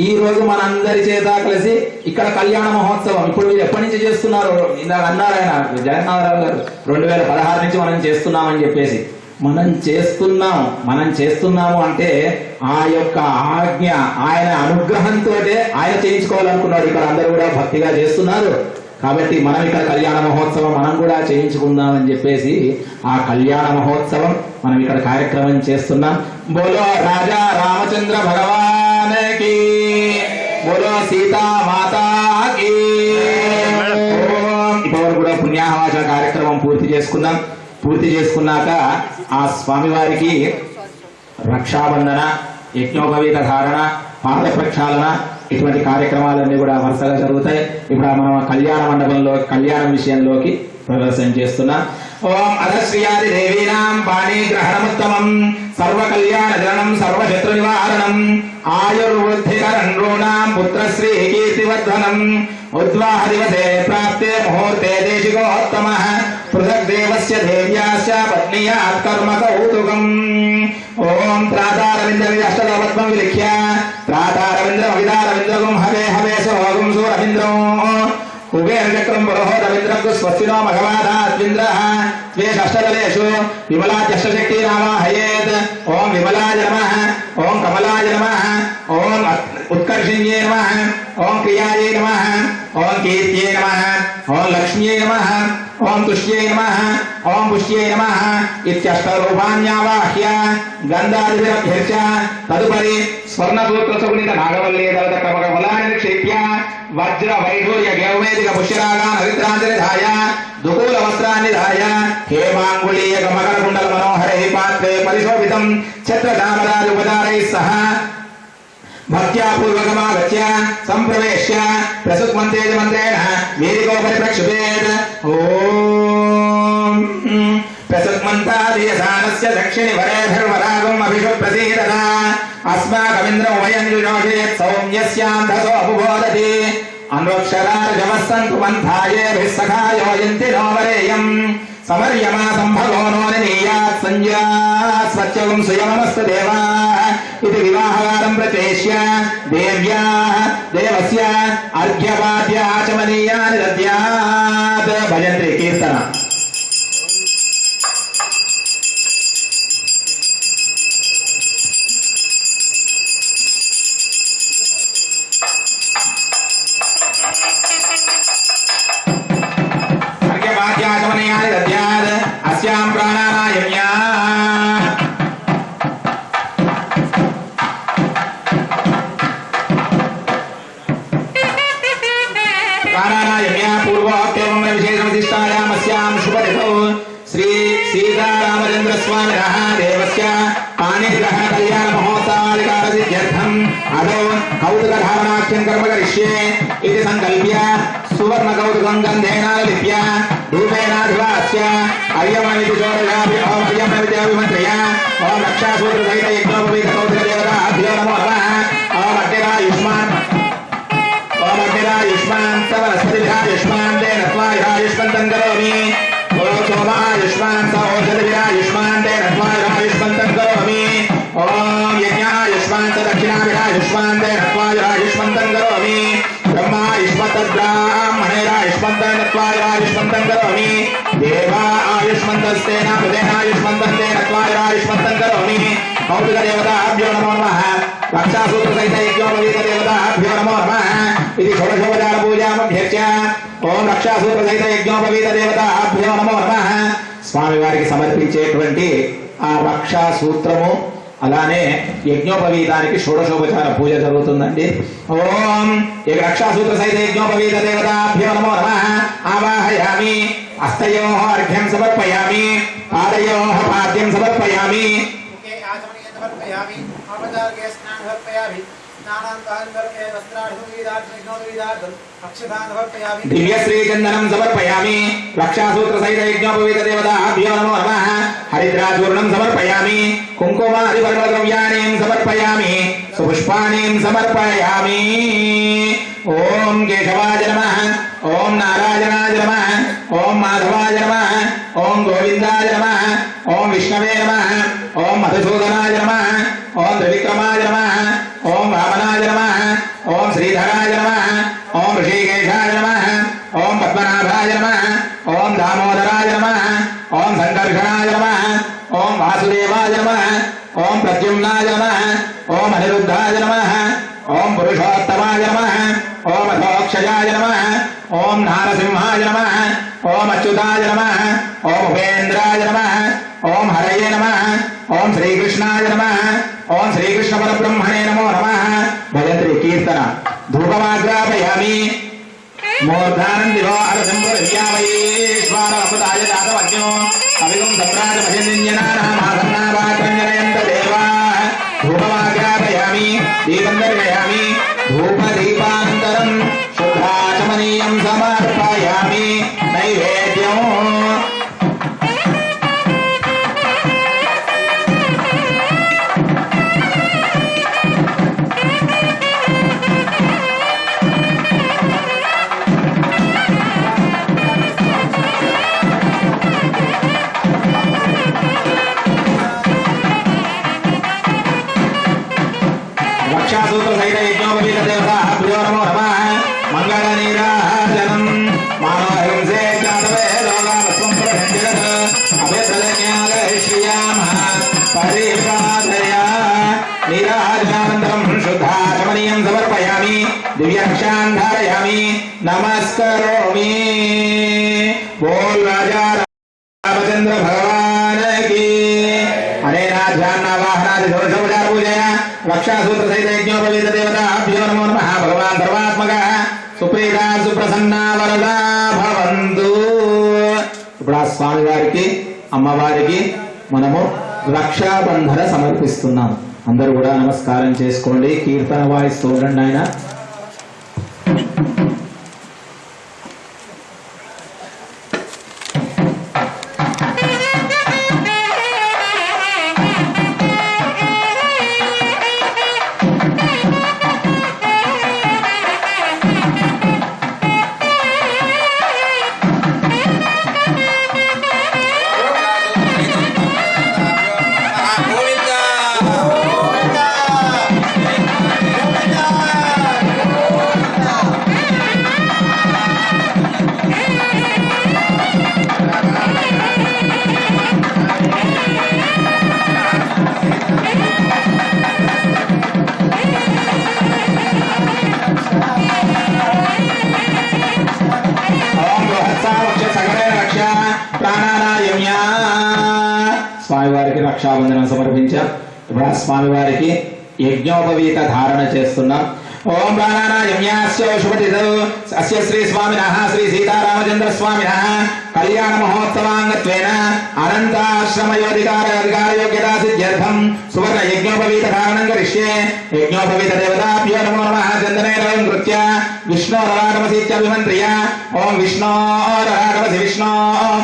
ఈ రోజు మనందరి చేత కలిసి ఇక్కడ కళ్యాణ మహోత్సవం ఇప్పుడు ఎప్పటి నుంచి చేస్తున్నారు? ఇందాక అన్నారు ఆయన జగన్నాథరావు గారు, 2016 నుంచి మనం చేస్తున్నామని చెప్పేసి. మనం చేస్తున్నాము అంటే ఆ యొక్క ఆజ్ఞ, ఆయన అనుగ్రహంతో ఆయన చేయించుకోవాలనుకున్నాడు. ఇక్కడ అందరూ కూడా భక్తిగా చేస్తున్నారు కాబట్టి మనం ఇక్కడ కళ్యాణ మహోత్సవం మనం కూడా చేయించుకుందామని చెప్పేసి ఆ కళ్యాణ మహోత్సవం మనం ఇక్కడ కార్యక్రమం చేస్తున్నాం. బోలో రాజా రామచంద్ర భగవానికి, బోలో సీతామాతాకి. ఇప్పుడు కూడా పుణ్యాహవాచన కార్యక్రమం పూర్తి చేసుకున్నాం. పూర్తి చేసుకున్నాక ఆ స్వామివారికి రక్షాబంధన, యజ్ఞోపవీత ధారణ, పాద ప్రక్షాళన ఇటువంటి కార్యక్రమాలన్నీ కూడా వరుసగా జరుగుతాయి. ఇప్పుడు మనం కళ్యాణ మండపంలో కళ్యాణ విషయంలోకి ప్రదర్శన చేస్తున్నాం. ఓం అధశ్రియాది దేవీనాం పాణి గ్రహణముత్తమం సర్వ కళ్యాణ జనం సర్వశత్రు నివారణం ఆయుర్వృద్ధికరణ్యూనాం పుత్రశ్రీ కీర్తివర్ధనం ఉద్వాహ దివసే ప్రాప్తే ముహూర్తే దేశికోత్తమః పృథక్ దేవస్య దేవ్యాస్య పత్నియాత్ కర్మ కౌతుకం. ఓం త్రాతారవింద్ర అష్టదవత్వం విలిఖ్య త్రాతారవింద్ర అవిదారవింద్రగుం హవే హవే సోగం సూరవింద్రం కుబేర చక్రం పురోహో రవీంద్రకు స్వస్తినో భగవాదాద్వింద్రః త్వే షష్టదలేషు విమలాద్యష్టశక్తి నామాహయేత్. ఓం విమలాయ నమః, ఓం కమలాయ నమః, ఓం ఉత్కర్షిణ్యే నమః, ఓం క్రియాయే నమః, ఓం కీర్త్యే నమః, ఓం లక్ష్మ్యే నమః, ఓం తుష్యే నమః, ఓం పుష్యే నమః ఇత్యష్టరూపాణ్యావాహ్య గంధాదిభిరభ్యర్చ్య తదుపరి స్వర్ణసూత్రసుగుణిత నాగవల్లే దళిత కమలఫలాన్ని నిక్షేప్య వజ్ర వైఢూర్య గౌవేదిక పుష్యరాగాన్ హరిద్రాంజలి ధాయ దుకూల వస్త్రాన్ని ధాయ హేమాంగుళీయ గమకర కుండల మనోహరై పాత్రే పరిశోభితం ఛత్రచామరాది ఉపదారై సహ భక్త్యా పూర్వకమాగత్య సంప్రవేశ్య ప్రసుక్మంతేజ మంత్రేణ వేదికోపరి ప్రక్షుభేత్. ఓం ప్రసుక్మంతాదియసానస్య దక్షిణి వరేధర్వరాగం అభిషుప్రసీదత అస్మాకమింద్రం వయం యుజోషేత్ సౌమ్యస్యాంధసో అపుబోధతి అన్వక్షరారజమస్సంతు మంథాయేభిః సఖాయోయంతి నోవరేయం సమర్యమా సంభగో నోనినీయాత్ సంజ్ఞా స్వచ్ఛవం సుయమనస్తు దేవా ఇది వివాహవారం ప్రచేష్య దేవ్యాః దేవస్య అర్ఘ్యపాద్యాచమనీయాని దద్యాత్. భజంత్రి కీర్తన. అర్ఘ్యపాద్యాచమనీయాని దద్యాత్ అస్యాం ప్రాణానాయమ్యా. శ్రీ సీతారామచంద్ర స్వామినః దేవస్య పాణిగ్రహణ కళ్యాణ మహోత్సవాధికార సిద్ధ్యర్థం అదో కౌతుక ధారణాఖ్యం కర్మ కరిష్యే ఇది సంకల్ప్య సువర్ణ కౌతుకం గంధేనాలిప్య ధూపేనాధివాస్య అయ్యమనితి చోరయాభి ఓం అయ్యమనిత్యాభిమంత్రయ ఓం రక్షాసూత్ర సహిత యజ్ఞోపవీత కౌతుక దేవ युष्मान्तेन करोमि ब्रह्मा युष्मन्तद्ब्राह्मणेरायुष्मन्तं करोमि देवा आयुष्मन्तस्तेन बुधेनायुष्मन्तेन त्वायुष्मन्तं करोमि कौतुकदेवताभ्यो नमो नमः रक्षासूत्रसहितयज्ञोपवीतदेवताभ्यो नमो नमः इति षोडशोपचारपूजामभ्यर्च्य ओम रक्षासूत्रसहितयज्ञोपवीतदेवताभ्यो नमो नमः स्वामी वारिकी समर्पिंచేటువంటి ఆ రక్షా సూత్రము అలానే యజ్ఞోపవీతానికి షోడశోపచార పూజ జరుగుతుందండి ఓం ఏక రక్షాసూత్ర సహిత యజ్ఞోపవీత దేవతాభ్యో నమో నమః ఆవాహయామి హస్తయోః అర్ఘ్యం సమర్పయామి పాదయోః పాద్యం సమర్పయామి ఓకే ఆచమనీయం సమర్పయామి ఆపదార్ఘ్య స్నానం సమర్పయామి दिव्य श्री चंदनम समर्पयामि रक्षासूत्र सहित यज्ञोपवीत देवताभ्यो नमो नमः हरिद्राचूर्णं समर्पयामि कुंकुमादि वर्णद्रव्याणि समर्पयामि सुपुष्पाणि समर्पयामि ओम केशवाय नमः ओम नारायणाय नमः ओम माधवाय नमः ओम गोविंदाय नमः ओम विष्णवे नमः ओम मधुसूदनाय नमः ओम त्रिविक्रमाय नमः ओम वामनाय नमः ओम श्रीधराय नमः ओम ऋषिकेशाय नमः ओम पद्मनाभाय नमः ओम दामोदराय नमः ओम संकर्षणाय नमः ओम वासुदेवाय नमः ओम प्रद्युम्नाय नमः ओम अनिरुद्धाय नमः ओम पुरुषोत्तमाय नमः ओम अधोक्षजाय नमः ओम नारसिंहाय नमः ओम अच्युताय नमः ओम उपेन्द्राय नमः ओम हरये नमः ओम श्रीकृष्णाय नमः ओम श्रीकृष्ण परब्रह्मणे नमो नमः भजन्त्री कीर्तन धूपमाग्रापयामि मूर्धानं दिवो अरसिंहरव्यावयेश्वरमुदाय दातवज्ञो कविगुं सम्राट भजन्यनानामासन्नावाक्रञ्जनयन्त देवा धूपमाग्रापयामि दीपं दर्शयामि धूपदीपानन्तरं शुद्धाचमनीयं समर्पयामि नैवेद्यं रक्षासूत्र सहित यज्ञोपवीत देवताभ्यो नमो नमः मंगलनीराजनं मानवहिंसे जातवे लोकामस्मं प्रभञ्जगत् अभयप्रदज्ञालय श्रियामः परिपादया नीराजनानन्तरं शुद्धाचमनीयं समर्पयामि दिव्यरक्षां धारयामि नमस्करोमि बोल राजा रामचंद्र भगवान की अनेनाध्यान्नावाहनादि षोडशोपचार पूजया रक्षासूत्र सहित यज्ञोपवीत देवताभ्यो नमो नमः भगवान् सर्वात्मकः सुप्रीता सुप्रसन्ना वरदा भवन्तु ఇప్పుడు ఆ స్వామి వారికి అమ్మవారికి మనము రక్షాబంధన సమర్పిస్తున్నాం అందరూ కూడా నమస్కారం చేసుకోండి కీర్తన వాయిస్తూ ఉండండి ఆయన స్వామివారికి రక్షాబంధనం సమర్పించాం ఇప్పుడు స్వామివారికి యజ్ఞోపవీత ధారణ చేస్తున్నాం ఓం ప్రాణానాయమ్యాస్య శుభతిథౌ అస్య శ్రీ స్వామినః శ్రీ సీతారామచంద్ర స్వామినః కళ్యాణ మహోత్సవాంగత్వేన అనంతాశ్రమయోధికారయోగ్యతా సిద్ధ్యర్థం సువర్ణ యజ్ఞోపవీత ధారణం కరిష్యే యజ్ఞోపవీత దేవతాభ్యో నమో నమః చందనేన కృత్య విష్ణోరరాగమసిత్యభిమంత్రియ ఓం విష్ణోరరాగమసి విష్ణో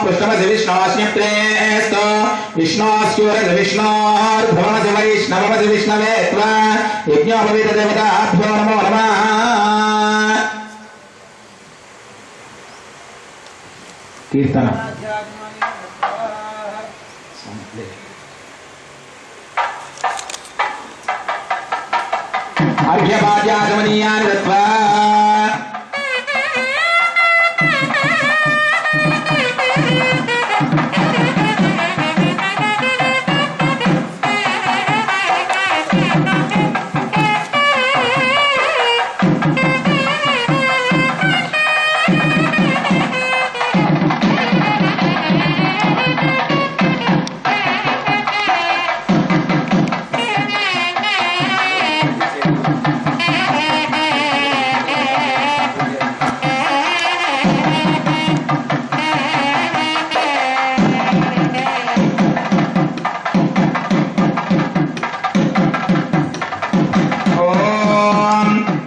పృష్ఠమసి విష్ణోస్మ్యప్రేస్తో విష్ణోస్యూరసి విష్ణోర్భవమసి వైష్ణవమసి విష్ణవే త్వా యజ్ఞోపవీత దేవతాభ్యో నమో నమః కీర్తన అర్ఘ్యపాద్యాచమనీయాని దత్వా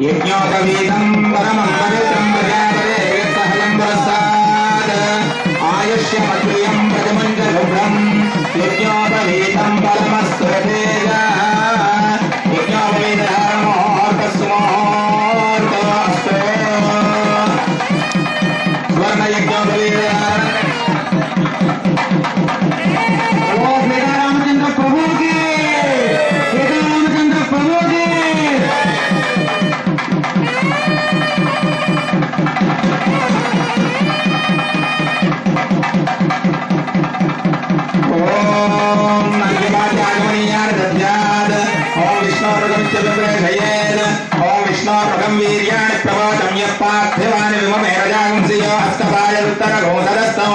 యజ్ఞోపవీతం పరమం పవిత్రం ప్రజాపతే సహలం ప్రసాద్ ఆయుష్యమతుల్యం ప్రజమంచ శుభ్రం యజ్ఞోపవీతం పరమస్తేజ యజ్ఞోపవీతముహూర్తస్సు ముహూర్తోస్తు స్వర్ణ యజ్ఞోపవీత రామచంద్ర ప్రభుకి రామచంద్ర ప్రభుకి ఓం నగ్యమాత్యాగమనీయాని దద్యాద్ ఓం విష్ణోర్గమిత్యభిప్రేషయేద్ ఓం విష్ణోర్గం వీర్యాణి ప్రవాచం యత్పార్థివాని విమమేరజాగంసియో హస్తపాయదుత్తరగోసదస్తో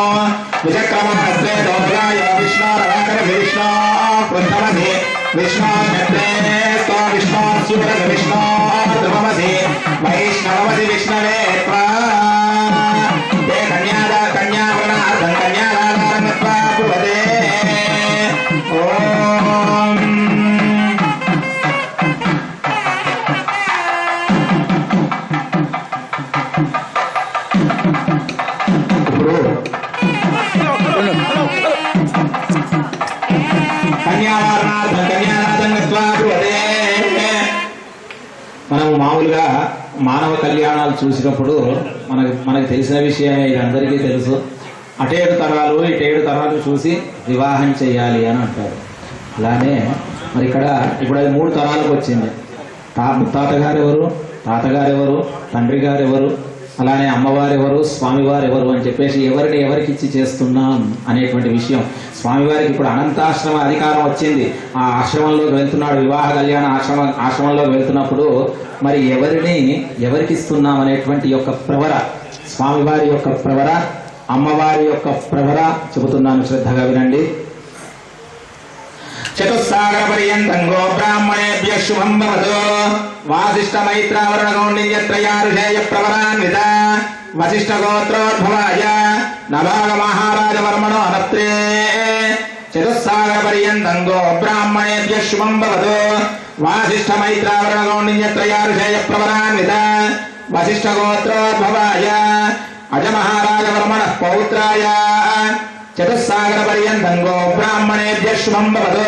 విచక్రమాస్త్రే దోర్గాయ విష్ణోరవాకరసి విష్ణో కృష్ణమసి విష్ణోమిత్రే స్తో విష్ణోస్యూరసి విష్ణో ధ్రువమసి వైష్ణవమసి విష్ణవే త్వా తే కన్యావరణార్థం కన్యాదానం త్వా భువతే ఓం కన్యావరణార్థం కన్యాదానం త్వా భువతే. మనం మామూలుగా మానవ కళ్యాణాలు చూసినప్పుడు మనకు తెలిసిన విషయమే, ఇది అందరికీ తెలుసు. అటేడు తరాలు ఇటేడు తరాలు చూసి వివాహం చేయాలి అని అంటారు. అలానే మరి ఇక్కడ ఇప్పుడు అది 3 తరాలకు వచ్చింది. ముత్తాతగారు ఎవరు, తాతగారు ఎవరు, తండ్రి గారు ఎవరు, అలానే అమ్మవారు ఎవరు, స్వామివారు ఎవరు అని చెప్పేసి ఎవరిని ఎవరికి ఇచ్చి చేస్తున్నాం అనేటువంటి విషయం. స్వామివారికి ఇప్పుడు అనంతాశ్రమ అధికారం వచ్చింది. ఆ ఆశ్రమంలోకి వెళ్తున్నాడు, వివాహ కళ్యాణ ఆశ్రమంలోకి వెళ్తున్నప్పుడు మరి ఎవరికి ఇస్తున్నాం అనేటువంటి యొక్క ప్రవర, స్వామివారి యొక్క ప్రవర, అమ్మవారి యొక్క ప్రవర చెబుతున్నాను, శ్రద్ధగా వినండి. చతుస్సాగర పర్యంతం గో బ్రాహ్మణేభ్య శుభం భవతు. వాసిష్ఠ మైత్రావరణ కౌండిన్యత్రయారుషేయ ప్రవరాన్విత వశిష్ఠ గోత్రోద్భవాయ నభాగ మహారాజ వర్మణో అనత్రే. చతుస్సాగర పర్యంతం గో బ్రాహ్మణేభ్య శుభం భవతు. వాసిష్ఠ మైత్రావరణ కౌండిన్యత్రయారుషేయ ప్రవరాన్విత వశిష్ఠ గోత్రోద్భవాయ అజ మహారాజ వర్మణ పౌత్రాయ. చతుస్సాగర పర్యంతం గో బ్రాహ్మణేభ్య శుభం భవతు.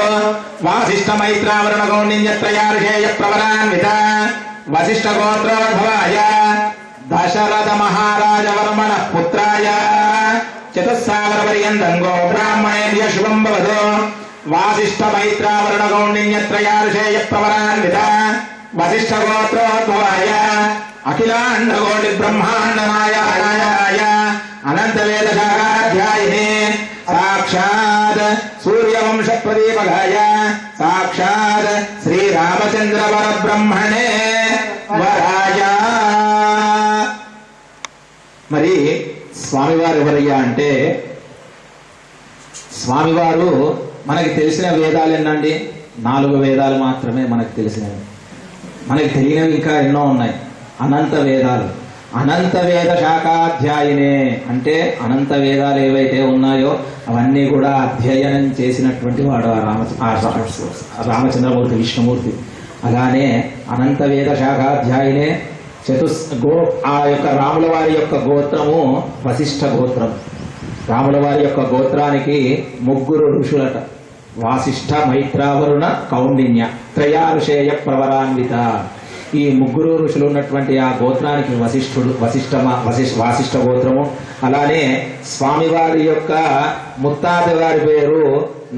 వాసిష్ఠ మైత్రావరణ కౌండిన్యత్రయారుషేయ ప్రవరాన్విత వశిష్ఠ గోత్రోద్భవాయ దశరథ మహారాజ వర్మణ పుత్రాయ. చతుస్సాగర పర్యంతం గో బ్రాహ్మణేభ్య శుభం భవతు. వాసిష్ఠ మైత్రావరణ కౌండిన్యత్రయారుషేయ ప్రవరాన్విత వశిష్ఠ గోత్రోద్భవాయ అఖిలాండ కోటి బ్రహ్మాండ నారాయణాయ అనంత వేద శాఖాధ్యాయినే సాక్షాత్ సూర్యవంశ ప్రదీపకాయ సాక్షాత్ శ్రీరామచంద్ర పరబ్రహ్మణే వరాయ. మరి స్వామివారు ఎవరయ్యా అంటే, స్వామివారు మనకి తెలిసిన వేదాలు ఎన్నండి? 4 వేదాలు మాత్రమే మనకు తెలిసినవి. మనకి తెలియనివి ఇంకా ఎన్నో ఉన్నాయి. అనంత వేదాలు, అనంత వేద శాఖాధ్యాయినే అంటే అనంత వేదాలు ఏవైతే ఉన్నాయో అవన్నీ కూడా అధ్యయనం చేసినటువంటి వాడు రామచంద్రమూర్తి, విష్ణుమూర్తి. అలానే అనంత వేద శాఖాధ్యాయినే ఆ యొక్క రాముల వారి యొక్క గోత్రము వశిష్ఠ గోత్రం. రాముల వారి యొక్క గోత్రానికి 3 ఋషులట. వాసిష్ఠ మైత్రావరుణ కౌండిన్య త్రయారుషేయ ప్రవరాన్విత. ఈ 3 ఋషులు ఉన్నటువంటి ఆ గోత్రానికి వాసిష్ఠ గోత్రము. అలానే స్వామివారి యొక్క ముత్తాత గారి పేరు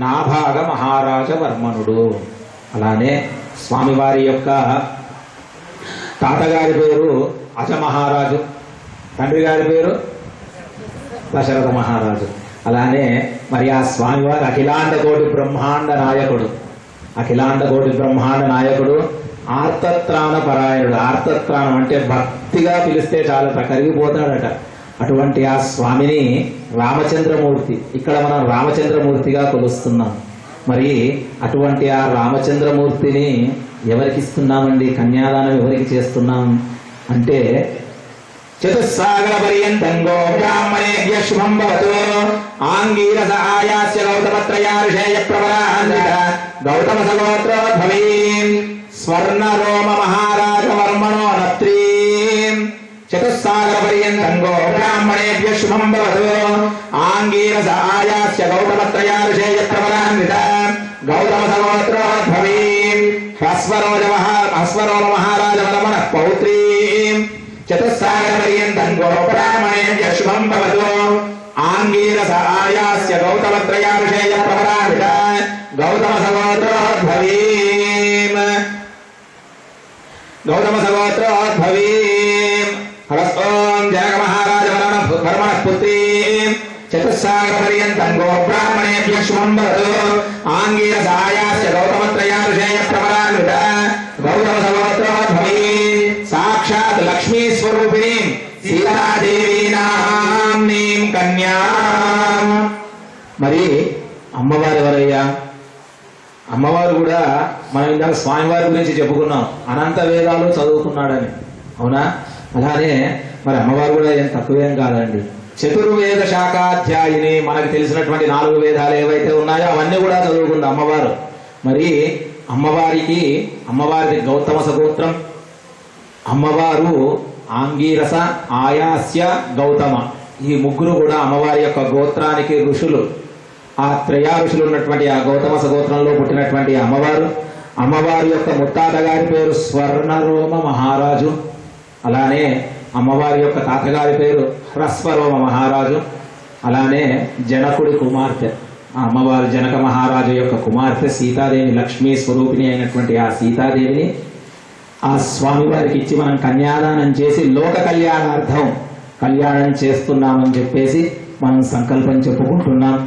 నాభాగ మహారాజ వర్మనుడు. అలానే స్వామివారి యొక్క తాతగారి పేరు అజ మహారాజు, తండ్రి గారి పేరు దశరథ మహారాజు. అలానే మరి ఆ స్వామివారు అఖిలాండ కోటి బ్రహ్మాండ నాయకుడు, అఖిలాండ కోటి బ్రహ్మాండ నాయకుడు, ఆర్తత్రాణ పరాయణుడు. ఆర్తత్రాణం అంటే భక్తిగా పిలిస్తే చాలా కరిగిపోతాడట. అటువంటి ఆ స్వామిని రామచంద్రమూర్తి, ఇక్కడ మనం రామచంద్రమూర్తిగా కొలుస్తున్నాం. మరి అటువంటి ఆ రామచంద్రమూర్తిని ఎవరికి ఇస్తున్నామండి? కన్యాదానం ఎవరికి చేస్తున్నాం అంటే చతుస్సాగర పర్యంతంగో బ్రాహ్మణేభ్య శుభం భవతు ఆంగీరస ఆయాస్య గౌతమత్రయార్షేయ ప్రవరాన్విత గౌతమ సగోత్రోద్భవీం స్వర్ణరోమ మహారాజ వర్మణో నత్రీం చతుస్సాగర పర్యంతంగో బ్రాహ్మణేభ్య శుభం భవతు ఆంగీరస ఆయాస్య గౌతమత్రయార్షేయ ప్రవరాన్విత గౌతమ సగోత్రోద్భవీం అశ్వరోమ మహారాజ వర్మణ పౌత్రీం చతుస్సాగర పర్యంతంగో బ్రాహ్మణేభ్య శుభం భవతు ఆంగీరస ఆయాస్య గౌతమత్రయార్షేయ ప్రవరాన్విత గౌతమ సగోత్రోద్భవీం ఓం జనక మహారాజ వర్మణ పుత్రీం చతుస్సాగర పర్యంతంగో బ్రాహ్మణేభ్య శుభం భవతు ఆంగీరస ఆయాస్య గౌతమత్రయార్షేయ ప్రవరాన్విత గౌతమ సగోత్రోద్భవీం సాక్షాత్ లక్ష్మీ స్వరూపిణీం సీతాదేవి నామ్నీం కన్యా. మరి అమ్మవారు ఎవరయ్యా? అమ్మవారు కూడా మనం ఇందాక స్వామివారి గురించి చెప్పుకున్నాం, అనంత వేదాలు చదువుకున్నాడని, అవునా? అలానే మరి అమ్మవారు కూడా ఏం తక్కువేం కాదండి. చతుర్వేద శాఖాధ్యాయుని, మనకు తెలిసినటువంటి 4 వేదాలు ఏవైతే ఉన్నాయో అవన్నీ కూడా చదువుకుంది అమ్మవారు. మరి అమ్మవారిది గౌతమ సగోత్రం, అమ్మవారు ఆంగీరస ఆయాస్య గౌతమ, ఈ ముగ్గురు కూడా అమ్మవారి యొక్క గోత్రానికి ఋషులు. ఆ త్రయా ఋషులు ఉన్నటువంటి ఆ గౌతమ సగోత్రంలో పుట్టినటువంటి అమ్మవారి యొక్క ముత్తాత గారి పేరు స్వర్ణరోమ మహారాజు. అలానే అమ్మవారి యొక్క తాతగారి పేరు హ్రస్వరోమ మహారాజు. అలానే జనకుడి కుమార్తె, ఆ అమ్మవారు జనక మహారాజు యొక్క కుమార్తె సీతాదేవి, లక్ష్మీ స్వరూపిణి అయినటువంటి ఆ సీతాదేవిని ఆ స్వామివారికి ఇచ్చి మనం కన్యాదానం చేసి లోక కళ్యాణార్థం కళ్యాణం చేస్తున్నామని చెప్పేసి మనం సంకల్పం చెప్పుకుంటున్నాం.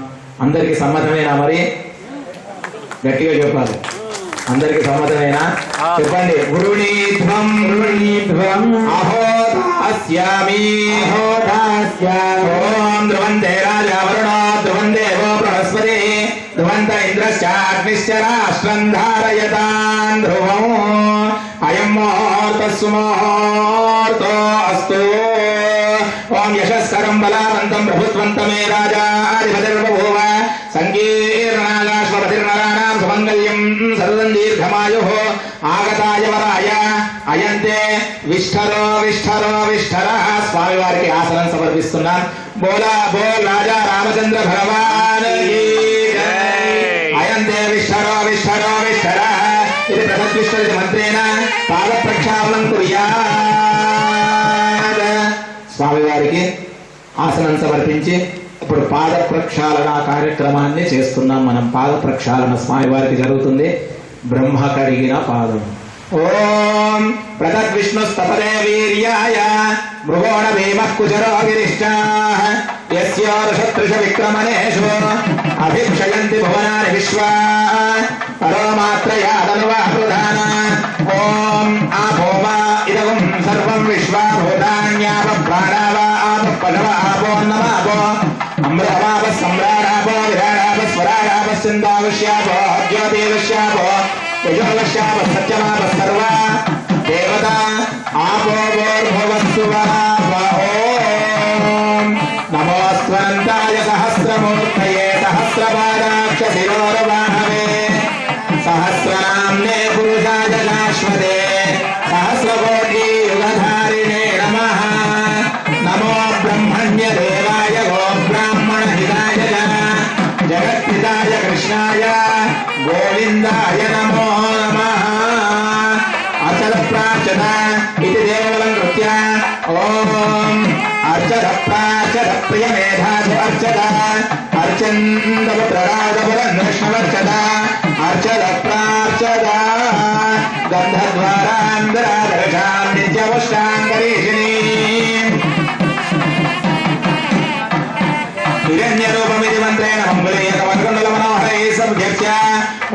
అందరికి సమ్మతమేనా? మరి గట్టిగా చెప్పాలి. అందరికి సమ్మతమేనా? చెప్పండి. గురుణీధ్వం అహోదాస్యామి ఓం ధ్రువంతే రాజా వరుణో ధ్రువం దేవో బృహస్పతి ధ్రువంత ఇంద్రశ్చాగ్నిశ్చ రాష్ట్రం ధారయతాన్ ధ్రువం అయం ముహూర్తస్సు ముహూర్తో అస్తు. ఓం యశస్కరం బలవంతం ప్రభుత్వంతమే రాజాధిపతిర్బభూవ సంకీర్ణాగాశ్వపతిర్నరాణాం సుమంగళ్యం సర్వం దీర్ఘమాయుః ఆగతాయ వరాయ అయంతే విష్ఠరో విష్ఠరో విష్ఠర. స్వామివారికి ఆసనం సమర్పిస్తున్నాం. బోలా బోల్ రాజా రామచంద్ర భగవాన్ అయంతే విష్ఠరో విష్ఠరో విష్ఠర. ఇది ప్రసద్విష్ఠరిత మంత్రేణ పాద ప్రక్షాళనం కుర్యాత్. స్వామివారికి ఆసనం సమర్పించి ఇప్పుడు పాద ప్రక్షాళన కార్యక్రమాన్ని చేస్తున్నాం మనం. పాద ప్రక్షాళన స్వామివారికి జరుగుతుంది. బ్రహ్మ కడిగిన పాదం. ఓం ప్రతద్విష్ణుస్తపదే వీర్యాయ మృగోణ భీమః కుచరో గిరిష్టాః యస్యోర్షత్రిష విక్రమణేషు అభిక్షయంతి భువనాని విశ్వా పరోమాత్రయా తనువా ప్రధాన. ఓం ఆపోవా ఇదం సర్వం విశ్వా భూతాన్యాప ప్రాణావా ఆప పదవ ఆపోన్నమాపో అమృతమాప సమ్రాడాపో విరాడాప స్వరాడాప సింధావిష్యాపో జ్యోతివిష్యాపో యజోవశ్యాప సత్యమాప సర్వా దేవత ఆపోర్భవస్సు. ఓం నమోస్త్వనంతాయ సహస్రమూర్తయే సహస్రపాదాక్ష శిరోరవాహవే సహస్రనామ్నే పురుషాయ శాశ్వతే సహస్రకోటి యుగధారిణే నమః. నమో బ్రహ్మణ్య దేవాయ గో బ్రాహ్మణ హితాయ జగత్పితాయ కృష్ణాయ గోవిందాయ నమో నమః. అచల ప్రాచన ఇది దేవలం కృత్య ఓం పుష్టాంగరీషిణీ హిరణ్యరూపమిది మంత్రేణ మంగుళీయకవర్గండల మనోహరై సంధ్యస్య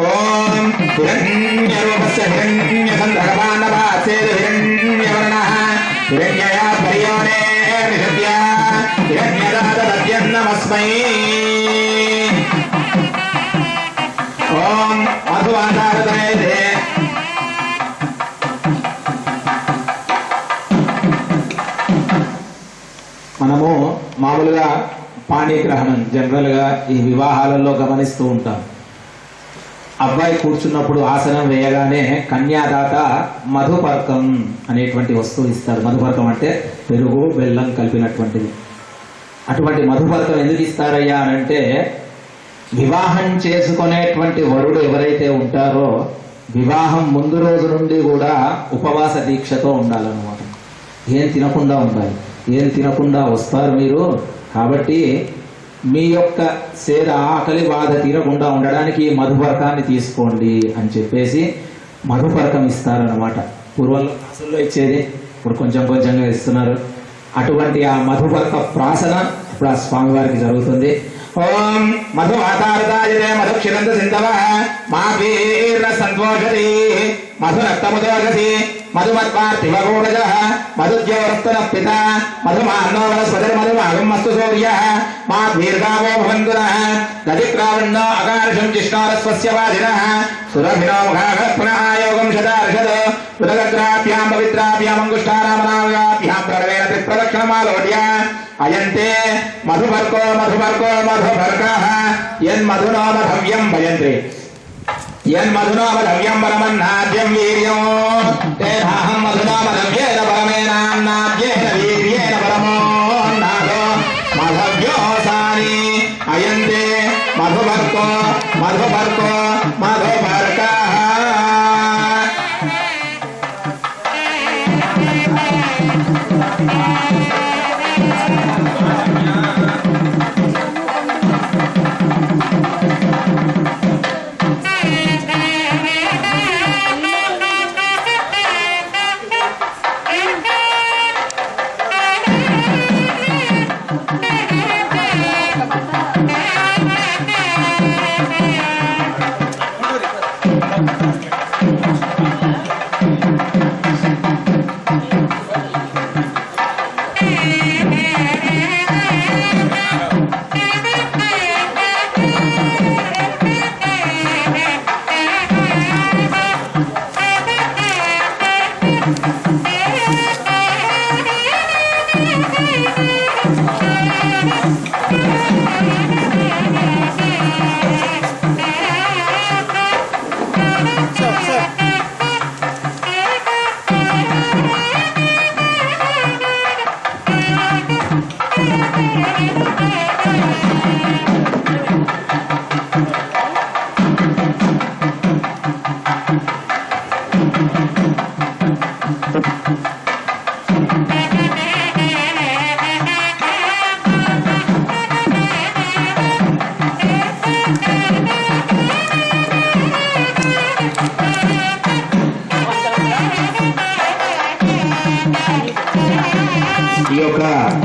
ఓం హిరణ్యరూపస్య హిరణ్యసంధ్రగమానభాసేదు హిరణ్యవర్ణః హిరణ్యయా పర్యోనే నిషద్య హిరణ్యదాతదద్యం నమస్మై ఓం మధువాతారతనే మనము మామూలుగా పాణిగ్రహణం జనరల్గా ఈ వివాహాలలో గమనిస్తూ ఉంటాం. అబ్బాయి కూర్చున్నప్పుడు ఆసనం వేయగానే కన్యాదాత మధుపర్కం అనేటువంటి వస్తువు ఇస్తారు. మధుపర్కం అంటే పెరుగు బెల్లం కలిపినటువంటిది. అటువంటి మధుపర్కం ఎందుకు ఇస్తారయ్యా అనంటే వివాహం చేసుకునేటువంటి వరుడు ఎవరైతే ఉంటారో వివాహం ముందు రోజు నుండి కూడా ఉపవాస దీక్షతో ఉండాలన్నమాట. ఏం తినకుండా ఉండాలి. ఏం తినకుండా వస్తారు మీరు. కాబట్టి మీ యొక్క సేద ఆకలి బాధ తీరకుండా ఉండడానికి ఈ మధుపర్కాన్ని తీసుకోండి అని చెప్పేసి మధుపర్కం ఇస్తారన్నమాట. పూర్వంలో అసలు ఇచ్చేది, ఇప్పుడు కొంచెం కొంచెంగా ఇస్తున్నారు. అటువంటి ఆ మధుపర్క ప్రాసన ఇప్పుడు ఆ స్వామివారికి జరుగుతుంది. ఓం మధువాతారదాయతే మధుక్షిరంత సింధవః మా వీర సంతోషతి మధునక్తముదోషసి మధుమత్పార్థివగూఢజః మధుజ్యోరస్తన పిత మధుమాన్నో వనస్పతిర్ మధుమాగమస్తు సూర్యః మా దీర్ఘావో భవంతునః గతిక్రావణ్ణో అకార్షం జిష్ణోరస్వస్య వాదినః సురభినో ముఖాః పునః యోగం శతార్షద్ ఉదగద్రాభ్యాం పవిత్రాభ్యాం అంగుష్టానామనాభ్యాం ప్రణవేన త్రిప్రదక్షిణమాలోడ్య అయంతే మధుపర్కో మధుపర్కో మధుపర్కః యన్మధునో మధవ్యం భయంతే యన్మధునో మధవ్యం పరమన్నాద్యం వీర్యం తేనాహం మధునో మధవ్యేన పరమేనాన్నాద్యేన వీర్యేన పరమోన్నాదో మధవ్యోసాని అయంతే మధుపర్కో మధుపర్కో మధుపర్కః.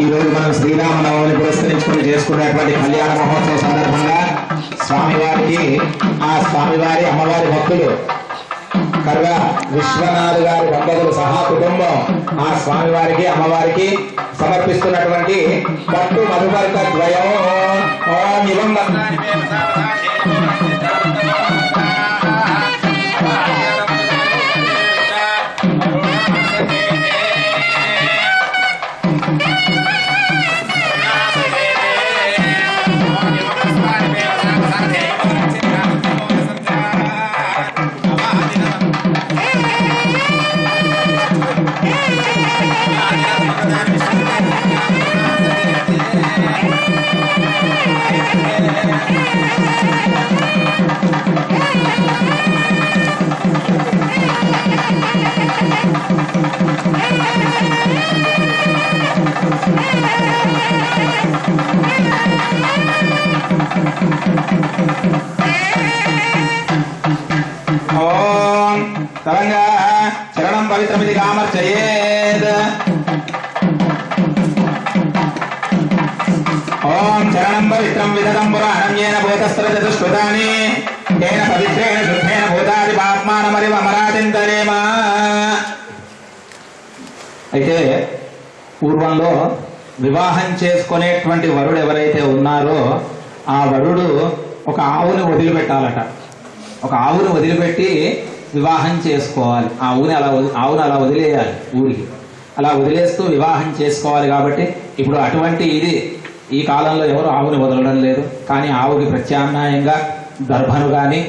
ఈరోజు మనం శ్రీరామనవమిని పురస్కరించుకుని చేసుకునేటువంటి కళ్యాణ మహోత్సవ సందర్భంగా స్వామివారికి ఆ స్వామివారి అమ్మవారి భక్తులు కర్ర విశ్వనాథ్ గారి దంపతులు సహా కుటుంబం ఆ స్వామివారికి అమ్మవారికి సమర్పిస్తున్నటువంటి పట్టు మధుపర్క ద్వయం ఓం ఇవం ఓం తరంగా చరణం పవిత్రమితి కామర్చయేత్ ఓం చరణం పవిత్రం విదతం పురాణం ఏన భూతస్త్ర చతుష్కృతాని తేన పవిత్రేణ శుద్ధేన భూతాది పాప్మానమరివ అమరాతింతరేమ. అయితే పూర్వంలో వివాహం చేసుకునేటువంటి వరుడు ఎవరైతే ఉన్నారో ఆ వరుడు ఒక ఆవుని వదిలిపెట్టాలట. ఒక ఆవుని వదిలిపెట్టి వివాహం చేసుకోవాలి. ఆవును అలా వదిలేయాలి ఊరికి. అలా వదిలేస్తూ వివాహం చేసుకోవాలి. కాబట్టి ఇప్పుడు అటువంటి ఇది ఈ కాలంలో ఎవరు ఆవుని వదలడం లేదు. కానీ ఆవుకి ప్రత్యామ్నాయంగా దర్భను కానీ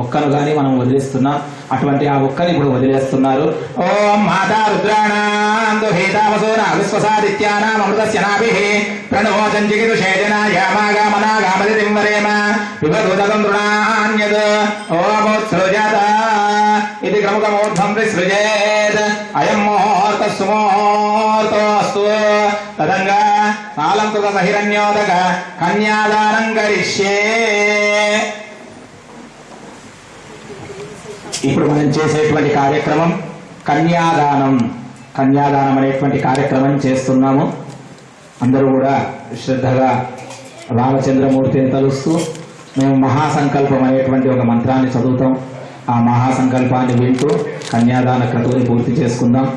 ఒక్కను కానీ మనం వదిలేస్తున్నాం. అటువంటి ఆ ఒక్కని ఇప్పుడు వదిలేస్తున్నారు. ఓం మాతా రుద్రాణాందుహేతావసోనావిశ్వసాదిత్యానాం అమృతస్య నాభిః ప్రణవో సంజిగితు శేజనాయామాగామనాగామదితింవరేమ పిబదూదకం తృణాన్యద్ ఓమోత్సృజత ఇది క్రముకమూర్ధ్వం విసృజేత్ అయం ముహూర్త సుముహూర్తోస్తు తదంగా సాలంకృత సహిరణ్యోదక కన్యాదానం కరిష్యే. ఇప్పుడు మనం చేసేటువంటి కార్యక్రమం కన్యాదానం. కన్యాదానం అనేటువంటి కార్యక్రమం చేస్తున్నాము. అందరూ కూడా శ్రద్ధగా రామచంద్రమూర్తిని తలుస్తూ మేము మహాసంకల్పం అనేటువంటి ఒక మంత్రాన్ని చదువుతాం. ఆ మహాసంకల్పాన్ని వింటూ కన్యాదాన క్రతువుని పూర్తి చేసుకుందాం.